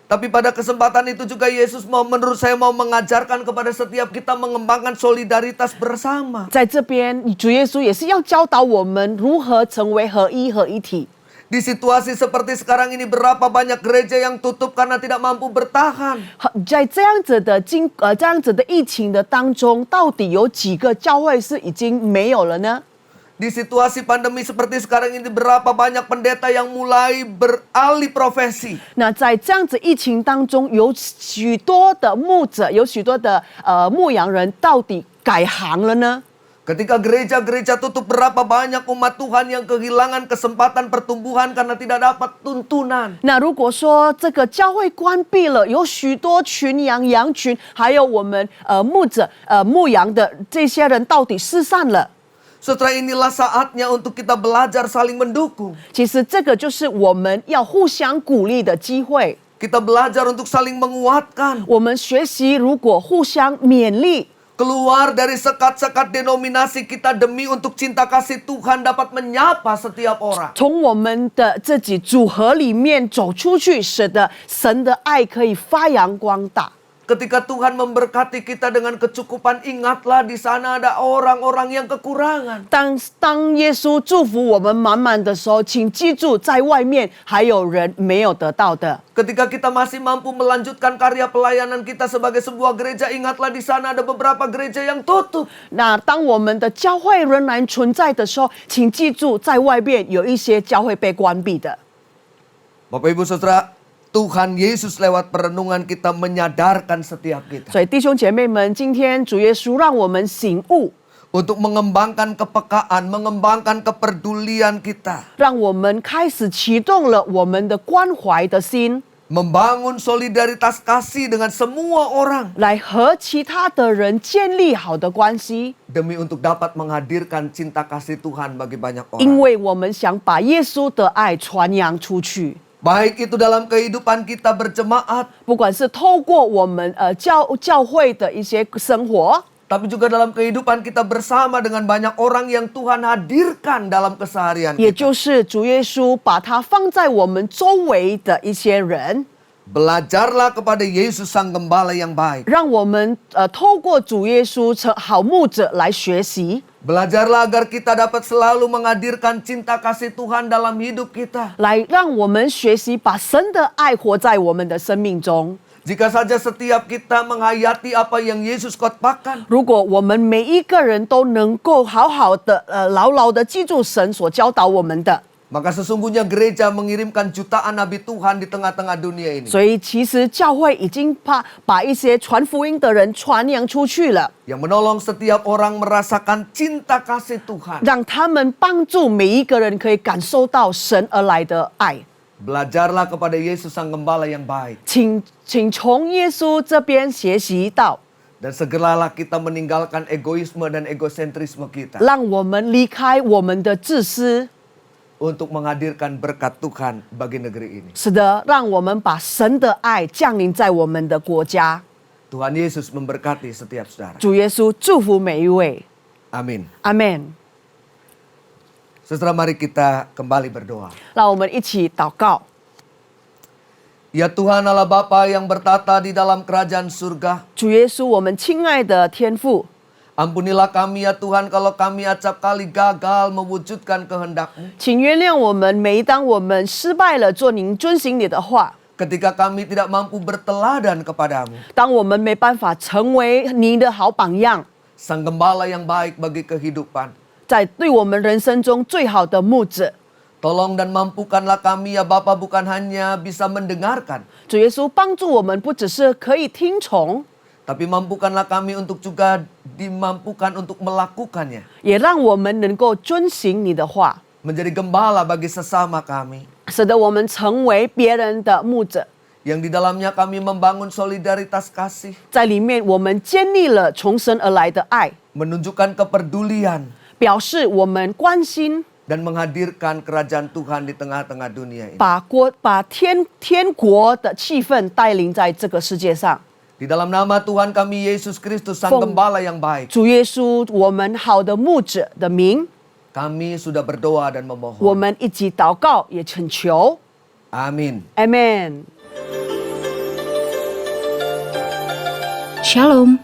Tapi pada kesempatan itu juga Yesus menurut saya mau mengajarkan kepada setiap kita mengembangkan solidaritas bersama. 在这边，主耶稣也是要教导我们如何成为合一体。 Di situasi seperti sekarang ini berapa banyak gereja yang tutup karena tidak mampu bertahan. 在这样子的疫情的当中，到底有几个教会是已经没有了呢？ Di situasi pandemi seperti sekarang ini berapa banyak pendeta yang mulai beralih profesi. 那在这样子疫情当中，有许多的牧者，有许多的牧羊人，到底改行了呢？ Ketika gereja-gereja tutup, berapa banyak umat Tuhan yang kehilangan kesempatan pertumbuhan karena tidak dapat tuntunan. 那如果说这个教会关闭了，有许多群羊群，还有我们牧羊的这些人，到底失散了。 Setelah inilah saatnya untuk kita belajar saling mendukung. 其实这个就是我们要互相鼓励的机会。 Kita belajar untuk saling menguatkan. 我们学习如果互相勉励。 Keluar dari sekat-sekat denominasi kita demi untuk cinta kasih Tuhan dapat menyapa setiap orang. 从我们的自己组合里面走出去，使得神的爱可以发扬光大。 Ketika Tuhan memberkati kita dengan kecukupan, ingatlah di sana ada orang-orang yang kekurangan. 当耶稣祝福我们满满的时候，请记住，在外面还有人没有得到的。 Ketika kita masih mampu melanjutkan karya pelayanan kita sebagai sebuah gereja, ingatlah di sana ada beberapa gereja yang tutup. 那当我们的教会仍然存在的时候，请记住，在外面有一些教会被关闭的。 Bapak Ibu Saudara, Tuhan Yesus lewat perenungan kita menyadarkan setiap kita. 所以弟兄姐妹们，今天主耶稣让我们醒悟， untuk mengembangkan kepekaan, mengembangkan kepedulian kita, 让我们开始启动了我们的关怀的心， membangun solidaritas kasih dengan semua orang 来和其他的人建立好的关系， demi untuk dapat menghadirkan cinta kasih Tuhan bagi banyak 因 orang. 为我们想把耶稣的爱传扬出去。 Baik itu dalam kehidupan kita berjemaat, 不管是透过我们教会的一些生活， tapi juga dalam kehidupan kita bersama dengan banyak orang yang Tuhan hadirkan dalam keseharian 也 kita. 就是主耶稣把它放在我们周围的一些人， Belajarlah kepada Yesus Sang Gembala yang baik. 让我们透过主耶稣成好牧者来学习， Belajarlah agar kita dapat selalu menghadirkan cinta kasih Tuhan dalam hidup kita. 来让我们学习把神的爱活在我们的生命中。 Jika saja setiap kita menghayati apa yang Yesus khotbahkan, 如果我们每一个人都能够好好的牢牢的记住神所教导我们的， maka sesungguhnya gereja mengirimkan jutaan nabi Tuhan di tengah-tengah dunia ini. 所以其实教会已经把一些传福音的人传扬出去了， Yang menolong setiap orang merasakan cinta kasih Tuhan. 让他们帮助每一个人可以感受到神而来的爱。 Belajarlah kepada Yesus Sang Gembala yang baik. 请从耶稣这边学习到， Dan segeralah kita meninggalkan egoisme dan egosentrisme kita. 让我们离开我们的自私， Untuk menghadirkan berkat Tuhan bagi negeri ini. 使得让我们把神的爱降临在我们的国家。 Tuhan Yesus memberkati setiap saudara. 主耶稣祝福每一位， Amin. 阿门。 Saudara, mari kita kembali berdoa. 让我们一起祷告。 Ya Tuhan Allah Bapa yang bertata di dalam kerajaan surga. 主耶稣，我们亲爱的天父， Ampunilah kami ya Tuhan kalau kami acap kali gagal mewujudkan kehendak-Mu. 请原谅我们，每当我们失败了做您遵行你的话， Ketika kami tidak mampu berteladan kepadamu. 当我们没办法成为您的好榜样， Sang Gembala yang baik bagi kehidupan. 在对我们人生中最好的牧者， Tolong dan mampukanlah kami ya Bapa bukan hanya bisa mendengarkan. 主耶稣帮助我们，不只是可以听从， Tapi mampukanlah kami untuk juga dimampukan untuk melakukannya. 也让我们能够遵行你的话， Menjadi gembala bagi sesama kami. 使得我们成为别人的牧者。 Yang di dalamnya kami membangun solidaritas kasih. 在里面，我们建立了从神而来的爱， Menunjukkan kepedulian. 表示我们关心， Dan menghadirkan kerajaan Tuhan di tengah-tengah dunia ini. 把天国的气氛带领在这个世界上。 Di dalam nama Tuhan kami Yesus Kristus Sang Gembala yang baik. 主耶稣，我们好的牧者的名， Kami sudah berdoa dan 我 memohon. 们一起祷告，也恳求。 Amin. Amen。 Shalom.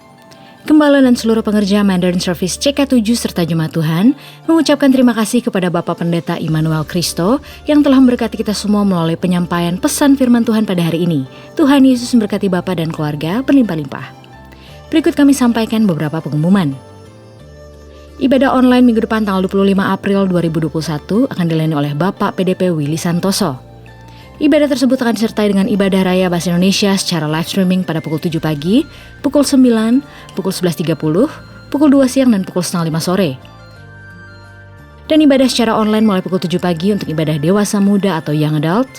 Gembala dan seluruh pengerja Mandarin Service CK7 serta Jemaat Tuhan mengucapkan terima kasih kepada Bapak Pendeta Immanuel Kristo yang telah memberkati kita semua melalui penyampaian pesan firman Tuhan pada hari ini. Tuhan Yesus memberkati Bapak dan keluarga berlimpah-limpah. Berikut kami sampaikan beberapa pengumuman. Ibadah online minggu depan tanggal 25 April 2021 akan dilayani oleh Bapak PDP Willy Santoso. Ibadah tersebut akan disertai dengan ibadah raya bahasa Indonesia secara live streaming pada pukul 7 pagi, pukul 9, pukul 11.30, pukul 2 siang, dan pukul setengah 5 sore. Dan ibadah secara online mulai pukul 7 pagi untuk ibadah dewasa muda atau young adult,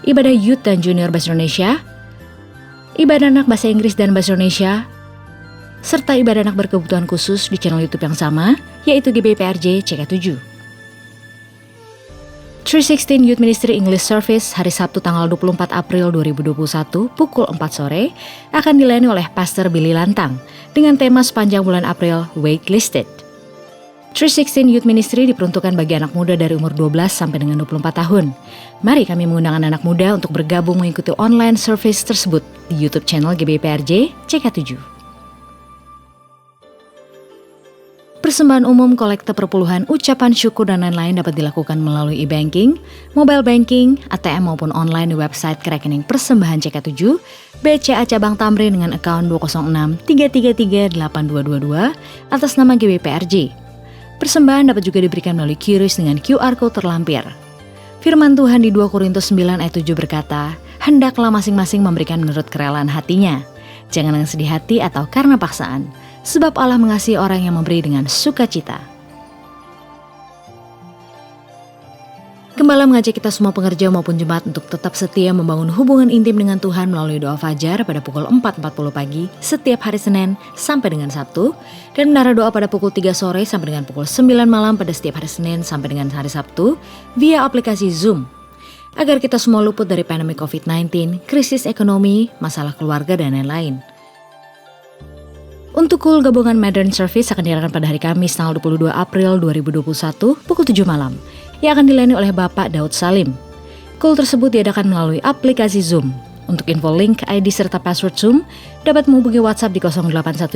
ibadah youth dan junior bahasa Indonesia, ibadah anak bahasa Inggris dan bahasa Indonesia, serta ibadah anak berkebutuhan khusus di channel YouTube yang sama, yaitu GBPRJ CK7. 316 Youth Ministry English Service hari Sabtu tanggal 24 April 2021 pukul 4 sore akan dilayani oleh Pastor Billy Lantang dengan tema sepanjang bulan April Waitlisted. 316 Youth Ministry diperuntukkan bagi anak muda dari umur 12 sampai dengan 24 tahun. Mari kami mengundang anak muda untuk bergabung mengikuti online service tersebut di YouTube channel GBPRJ CK7. Persembahan umum, kolekte perpuluhan, ucapan syukur, dan lain-lain dapat dilakukan melalui e-banking, mobile banking, ATM maupun online di website rekening persembahan CK7, BCA Cabang Tamrin dengan akun 206-333-8222 atas nama GBPRJ. Persembahan dapat juga diberikan melalui QRIS dengan QR Code terlampir. Firman Tuhan di 2 Korintus 9 ayat 7 berkata, "Hendaklah masing-masing memberikan menurut kerelaan hatinya, jangan dengan sedih hati atau karena paksaan. sebab Allah mengasihi orang yang memberi dengan sukacita. Gembala mengajak kita semua pengerja maupun jemaat untuk tetap setia membangun hubungan intim dengan Tuhan melalui doa fajar pada pukul 4.40 pagi setiap hari Senin sampai dengan Sabtu, dan menara doa pada pukul 3 sore sampai dengan pukul 9 malam pada setiap hari Senin sampai dengan hari Sabtu via aplikasi Zoom. Agar kita semua luput dari pandemi COVID-19, krisis ekonomi, masalah keluarga, dan lain-lain. Untuk KUL gabungan Modern Service akan diadakan pada hari Kamis tanggal 22 April 2021 pukul 7 malam. Yang akan dilayani oleh Bapak Daud Salim. KUL tersebut diadakan melalui aplikasi Zoom. Untuk info link, ID serta password Zoom dapat menghubungi WhatsApp di 0812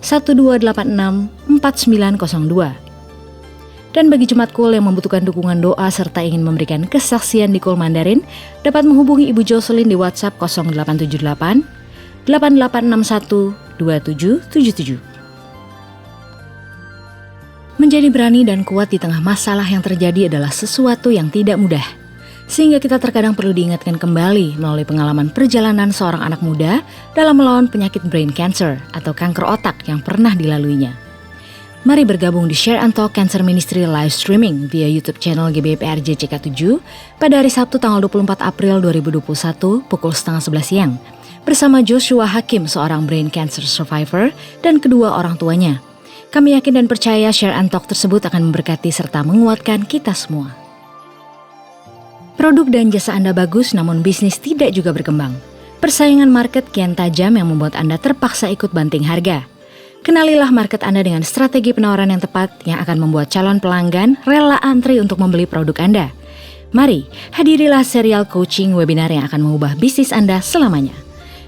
1286 4902. Dan bagi jemaat KUL yang membutuhkan dukungan doa serta ingin memberikan kesaksian di KUL Mandarin, dapat menghubungi Ibu Jocelyn di WhatsApp 0878 8861 2777. Menjadi berani dan kuat di tengah masalah yang terjadi adalah sesuatu yang tidak mudah. Sehingga kita terkadang perlu diingatkan kembali melalui pengalaman perjalanan seorang anak muda dalam melawan penyakit brain cancer atau kanker otak yang pernah dilaluinya. Mari bergabung di Share and Talk Cancer Ministry live streaming via YouTube channel GBPRJ CK7 pada hari Sabtu tanggal 24 April 2021 pukul 10:30 siang bersama Joshua Hakim, seorang brain cancer survivor, dan kedua orang tuanya. Kami yakin dan percaya Share and Talk tersebut akan memberkati serta menguatkan kita semua. Produk dan jasa Anda bagus namun bisnis tidak juga berkembang. Persaingan market kian tajam yang membuat Anda terpaksa ikut banting harga. Kenalilah market Anda dengan strategi penawaran yang tepat yang akan membuat calon pelanggan rela antri untuk membeli produk Anda. Mari, hadirilah serial coaching webinar yang akan mengubah bisnis Anda selamanya.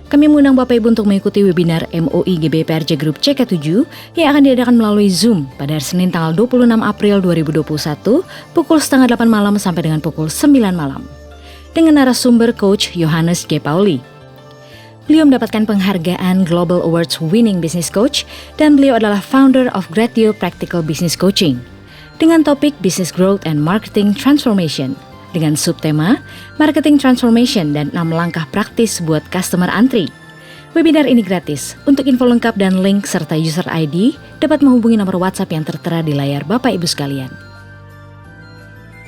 Kami mengundang Bapak Ibu untuk mengikuti webinar MOI GBPRJ Group CK7 yang akan diadakan melalui Zoom pada hari Senin tanggal 26 April 2021 pukul 7:30 malam sampai dengan pukul 9 malam. Dengan narasumber Coach Yohanes G. Pauli. Beliau mendapatkan penghargaan Global Awards Winning Business Coach dan beliau adalah founder of Gratio Practical Business Coaching dengan topik Business Growth and Marketing Transformation. Dengan subtema Marketing Transformation dan 6 langkah praktis buat customer antri. Webinar ini gratis. Untuk info lengkap dan link serta user ID dapat menghubungi nomor WhatsApp yang tertera di layar Bapak Ibu sekalian.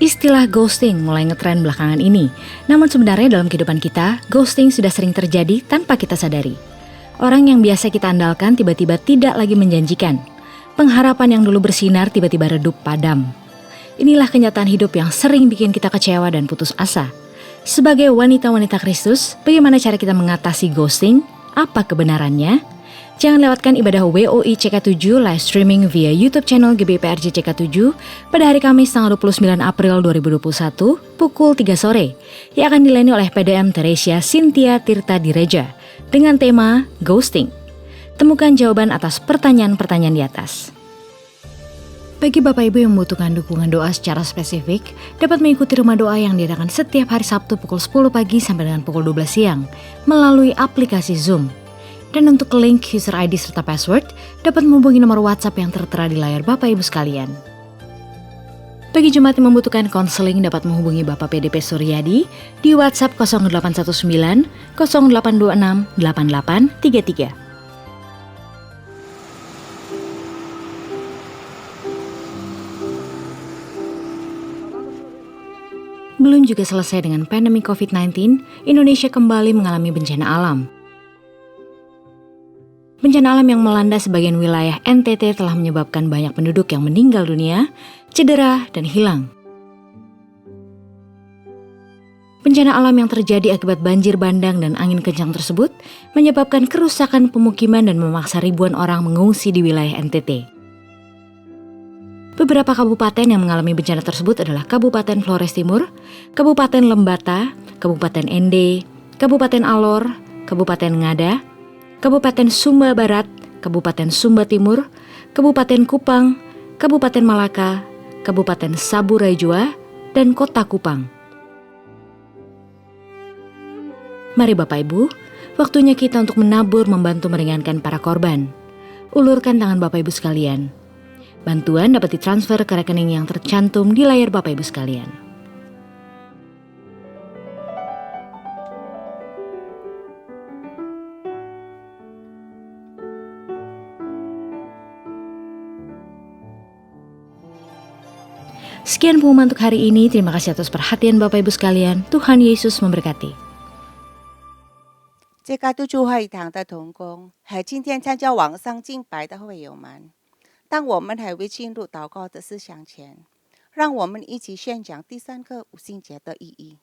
Istilah ghosting mulai ngetren belakangan ini. Namun sebenarnya dalam kehidupan kita, ghosting sudah sering terjadi tanpa kita sadari. Orang yang biasa kita andalkan tiba-tiba tidak lagi menjanjikan. Pengharapan yang dulu bersinar tiba-tiba redup padam. Inilah kenyataan hidup yang sering bikin kita kecewa dan putus asa. Sebagai wanita-wanita Kristus, bagaimana cara kita mengatasi ghosting? Apa kebenarannya? Jangan lewatkan ibadah WOI CK7 live streaming via YouTube channel GBPRJ CK7 pada hari Kamis tanggal 29 April 2021 pukul 3 sore yang akan dilayani oleh PDM Teresia Cynthia Tirta Direja dengan tema Ghosting. Temukan jawaban atas pertanyaan-pertanyaan di atas. Bagi Bapak Ibu yang membutuhkan dukungan doa secara spesifik, dapat mengikuti rumah doa yang diadakan setiap hari Sabtu pukul 10 pagi sampai dengan pukul 12 siang melalui aplikasi Zoom. Dan untuk link, user ID serta password, dapat menghubungi nomor WhatsApp yang tertera di layar Bapak Ibu sekalian. Bagi jemaat yang membutuhkan konseling dapat menghubungi Bapak PDP Suryadi di WhatsApp 0819 0826 8833. Belum juga selesai dengan pandemi COVID-19, Indonesia kembali mengalami bencana alam. Bencana alam yang melanda sebagian wilayah NTT telah menyebabkan banyak penduduk yang meninggal dunia, cedera, dan hilang. Bencana alam yang terjadi akibat banjir bandang dan angin kencang tersebut menyebabkan kerusakan pemukiman dan memaksa ribuan orang mengungsi di wilayah NTT. Beberapa kabupaten yang mengalami bencana tersebut adalah Kabupaten Flores Timur, Kabupaten Lembata, Kabupaten Ende, Kabupaten Alor, Kabupaten Ngada, Kabupaten Sumba Barat, Kabupaten Sumba Timur, Kabupaten Kupang, Kabupaten Malaka, Kabupaten Saburai Jua, dan Kota Kupang. Mari Bapak Ibu, waktunya kita untuk menabur membantu meringankan para korban. Ulurkan tangan Bapak Ibu sekalian. Bantuan dapat ditransfer ke rekening yang tercantum di layar Bapak Ibu sekalian. Sekian pengumuman untuk hari ini. Terima kasih atas perhatian Bapak Ibu sekalian. Tuhan Yesus memberkati. 这个督助会堂的同工和今天参加网上敬拜的会友们，当我们还未进入祷告的思想前，让我们一起宣讲第三个五旬节的意义。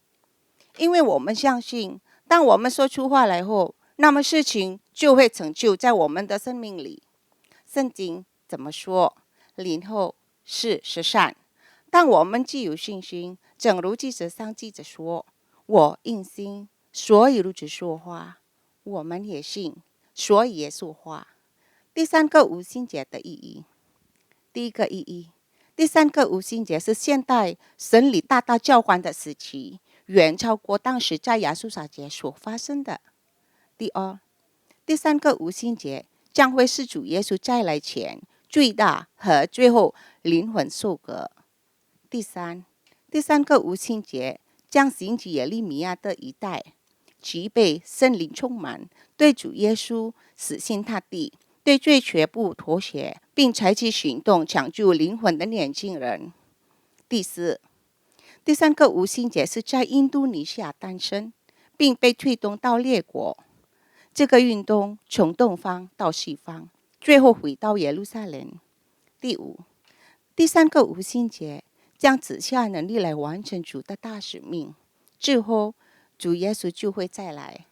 因为我们相信，当我们说出话来后，那么事情就会成就在我们的生命里。圣经怎么说？灵后是善。但我们既有信心，正如记者上记者说：“我因信，所以如此说话。”我们也信，所以也说话。第三个五旬节的意义，第一个意义，第三个五旬节是现代审理大大教官的时期，远超过当时在亚述撒节所发生的。第二，第三个五旬节将会是主耶稣再来前最大和最后灵魂受割。第三，第三个五旬节将兴起耶利米亚的一代，其被圣灵充满，对主耶稣死心塌地，对罪绝不妥协，并采取行动抢救灵魂的年轻人。第四，第三个五旬节是在印度尼西亚诞生，并被推动到列国。这个运动从东方到西方，最后回到耶路撒冷。第五，第三个五旬节将指下能力来完成主的大使命，之后主耶稣就会再来。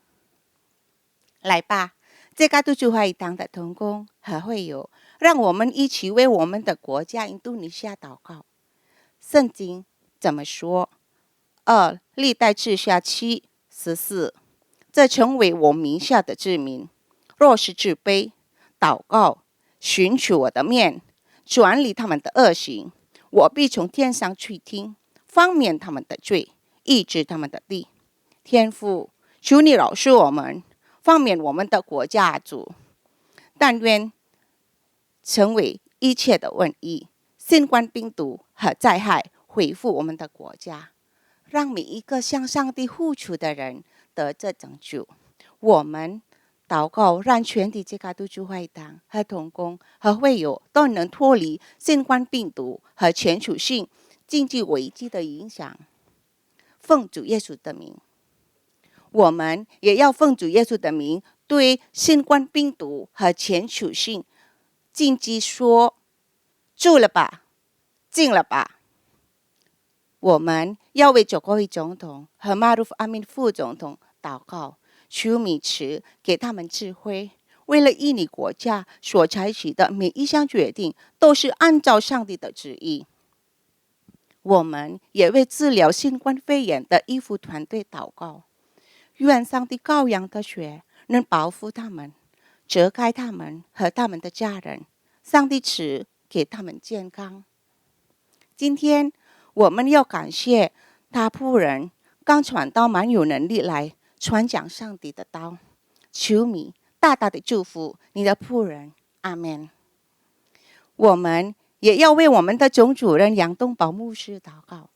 来吧，这个督助会堂的同工和会友，让我们一起为我们的国家印度尼西亚祷告。圣经怎么说？2历代志下7:14，这成为我名下的子民，若是自卑，祷告，寻求我的面，转离他们的恶行，我必从天上去听，方免他们的罪，医治他们的地。天父，求你饶恕我们，方免我们的国家主。但愿成为一切的瘟疫、新冠病毒和灾害恢复我们的国家，让每一个向上帝呼求的人得着拯救。我们祷告，让全体这个督助会堂和同工和会友都能脱离新冠病毒和全球性经济危机的影响。奉主耶稣的名，我们也要奉主耶稣的名，对新冠病毒和全球性经济说：住了吧，静了吧。我们要为佐科维总统和马鲁夫阿敏副总统祷告，求米茨给他们智慧，为了印尼国家所采取的每一项决定都是按照上帝的旨意。我们也为治疗新冠肺炎的医护团队祷告，愿上帝羔羊的血能保护他们，遮盖他们和他们的家人，上帝赐给他们健康。今天我们要感谢他仆人刚传道蛮有能力来传讲上帝的道，求你大大的祝福你的仆人，阿们。我们也要为我们的总主任杨东宝牧师祷告，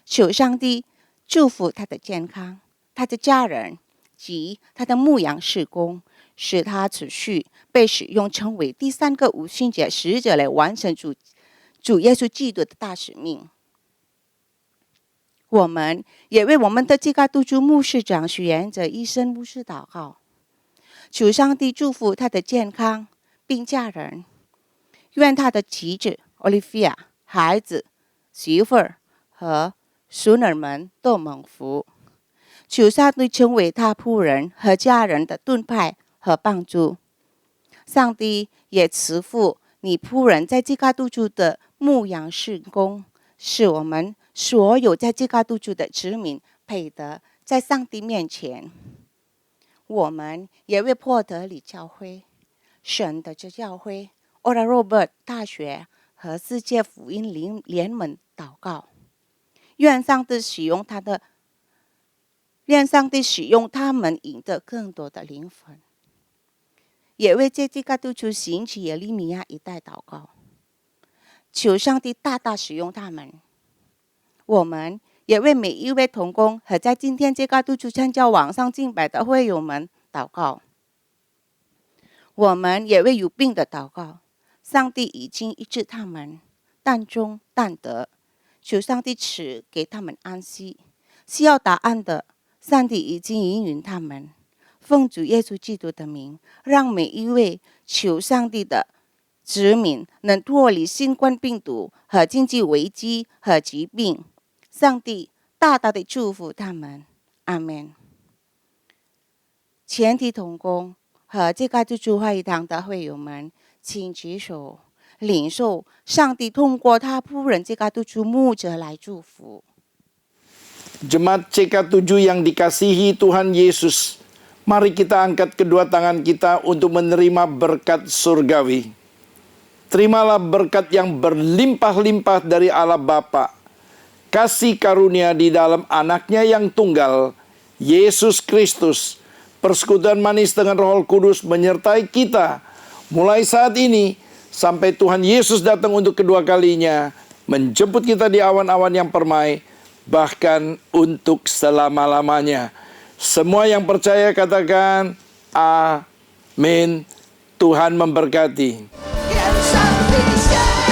求上帝祝福他的健康，他的家人及他的牧养事工，使他持续被使用，成为第三个五旬节使者，来完成主耶稣基督的大使命。我们也为我们的这个督助牧师长许元哲医生牧师祷告，求上帝祝福他的健康并家人，愿他的妻子 Olivia、 孩子、媳妇儿和孙儿们都蒙福，求上帝成为他仆人和家人的盾牌和帮助。上帝也赐福你仆人在这个督助的牧养事工，使我们所有在这个督助的子民配得在上帝面前。我们也为波德里教会、神的这教会、Oral Roberts 大学和世界福音联盟祷告，愿上帝使用他们赢得更多的灵魂。也为这个督助兴起耶利米亚一代祷告，求上帝大大使用他们。我们也为每一位同工和在今天这个督助参加网上敬拜的会友们祷告。我们也为有病的祷告，上帝已经医治他们，但中但得，求上帝赐给他们安息。需要答案的，上帝已经应允他们。奉主耶稣基督的名，让每一位求上帝的子民能脱离新冠病毒和经济危机和疾病。上帝大大的祝福他们，阿们。全体同工和这个自助会堂的会友们，请举手领受上帝通过他仆人这个督助牧者来祝福。 Jemaat CK7 yang dikasihi Tuhan Yesus, mari kita angkat kedua tangan kita untuk menerima berkat surgawi. Terimalah berkat yang berlimpah-limpah dari Allah Bapa, kasih karunia di dalam anaknya yang tunggal, Yesus Kristus, persekutuan manis dengan Roh Kudus menyertai kita mulai saat ini sampai Tuhan Yesus datang untuk kedua kalinya, menjemput kita di awan-awan yang permai, bahkan untuk selama-lamanya. Semua yang percaya katakan amin. Tuhan memberkati. 天上地下。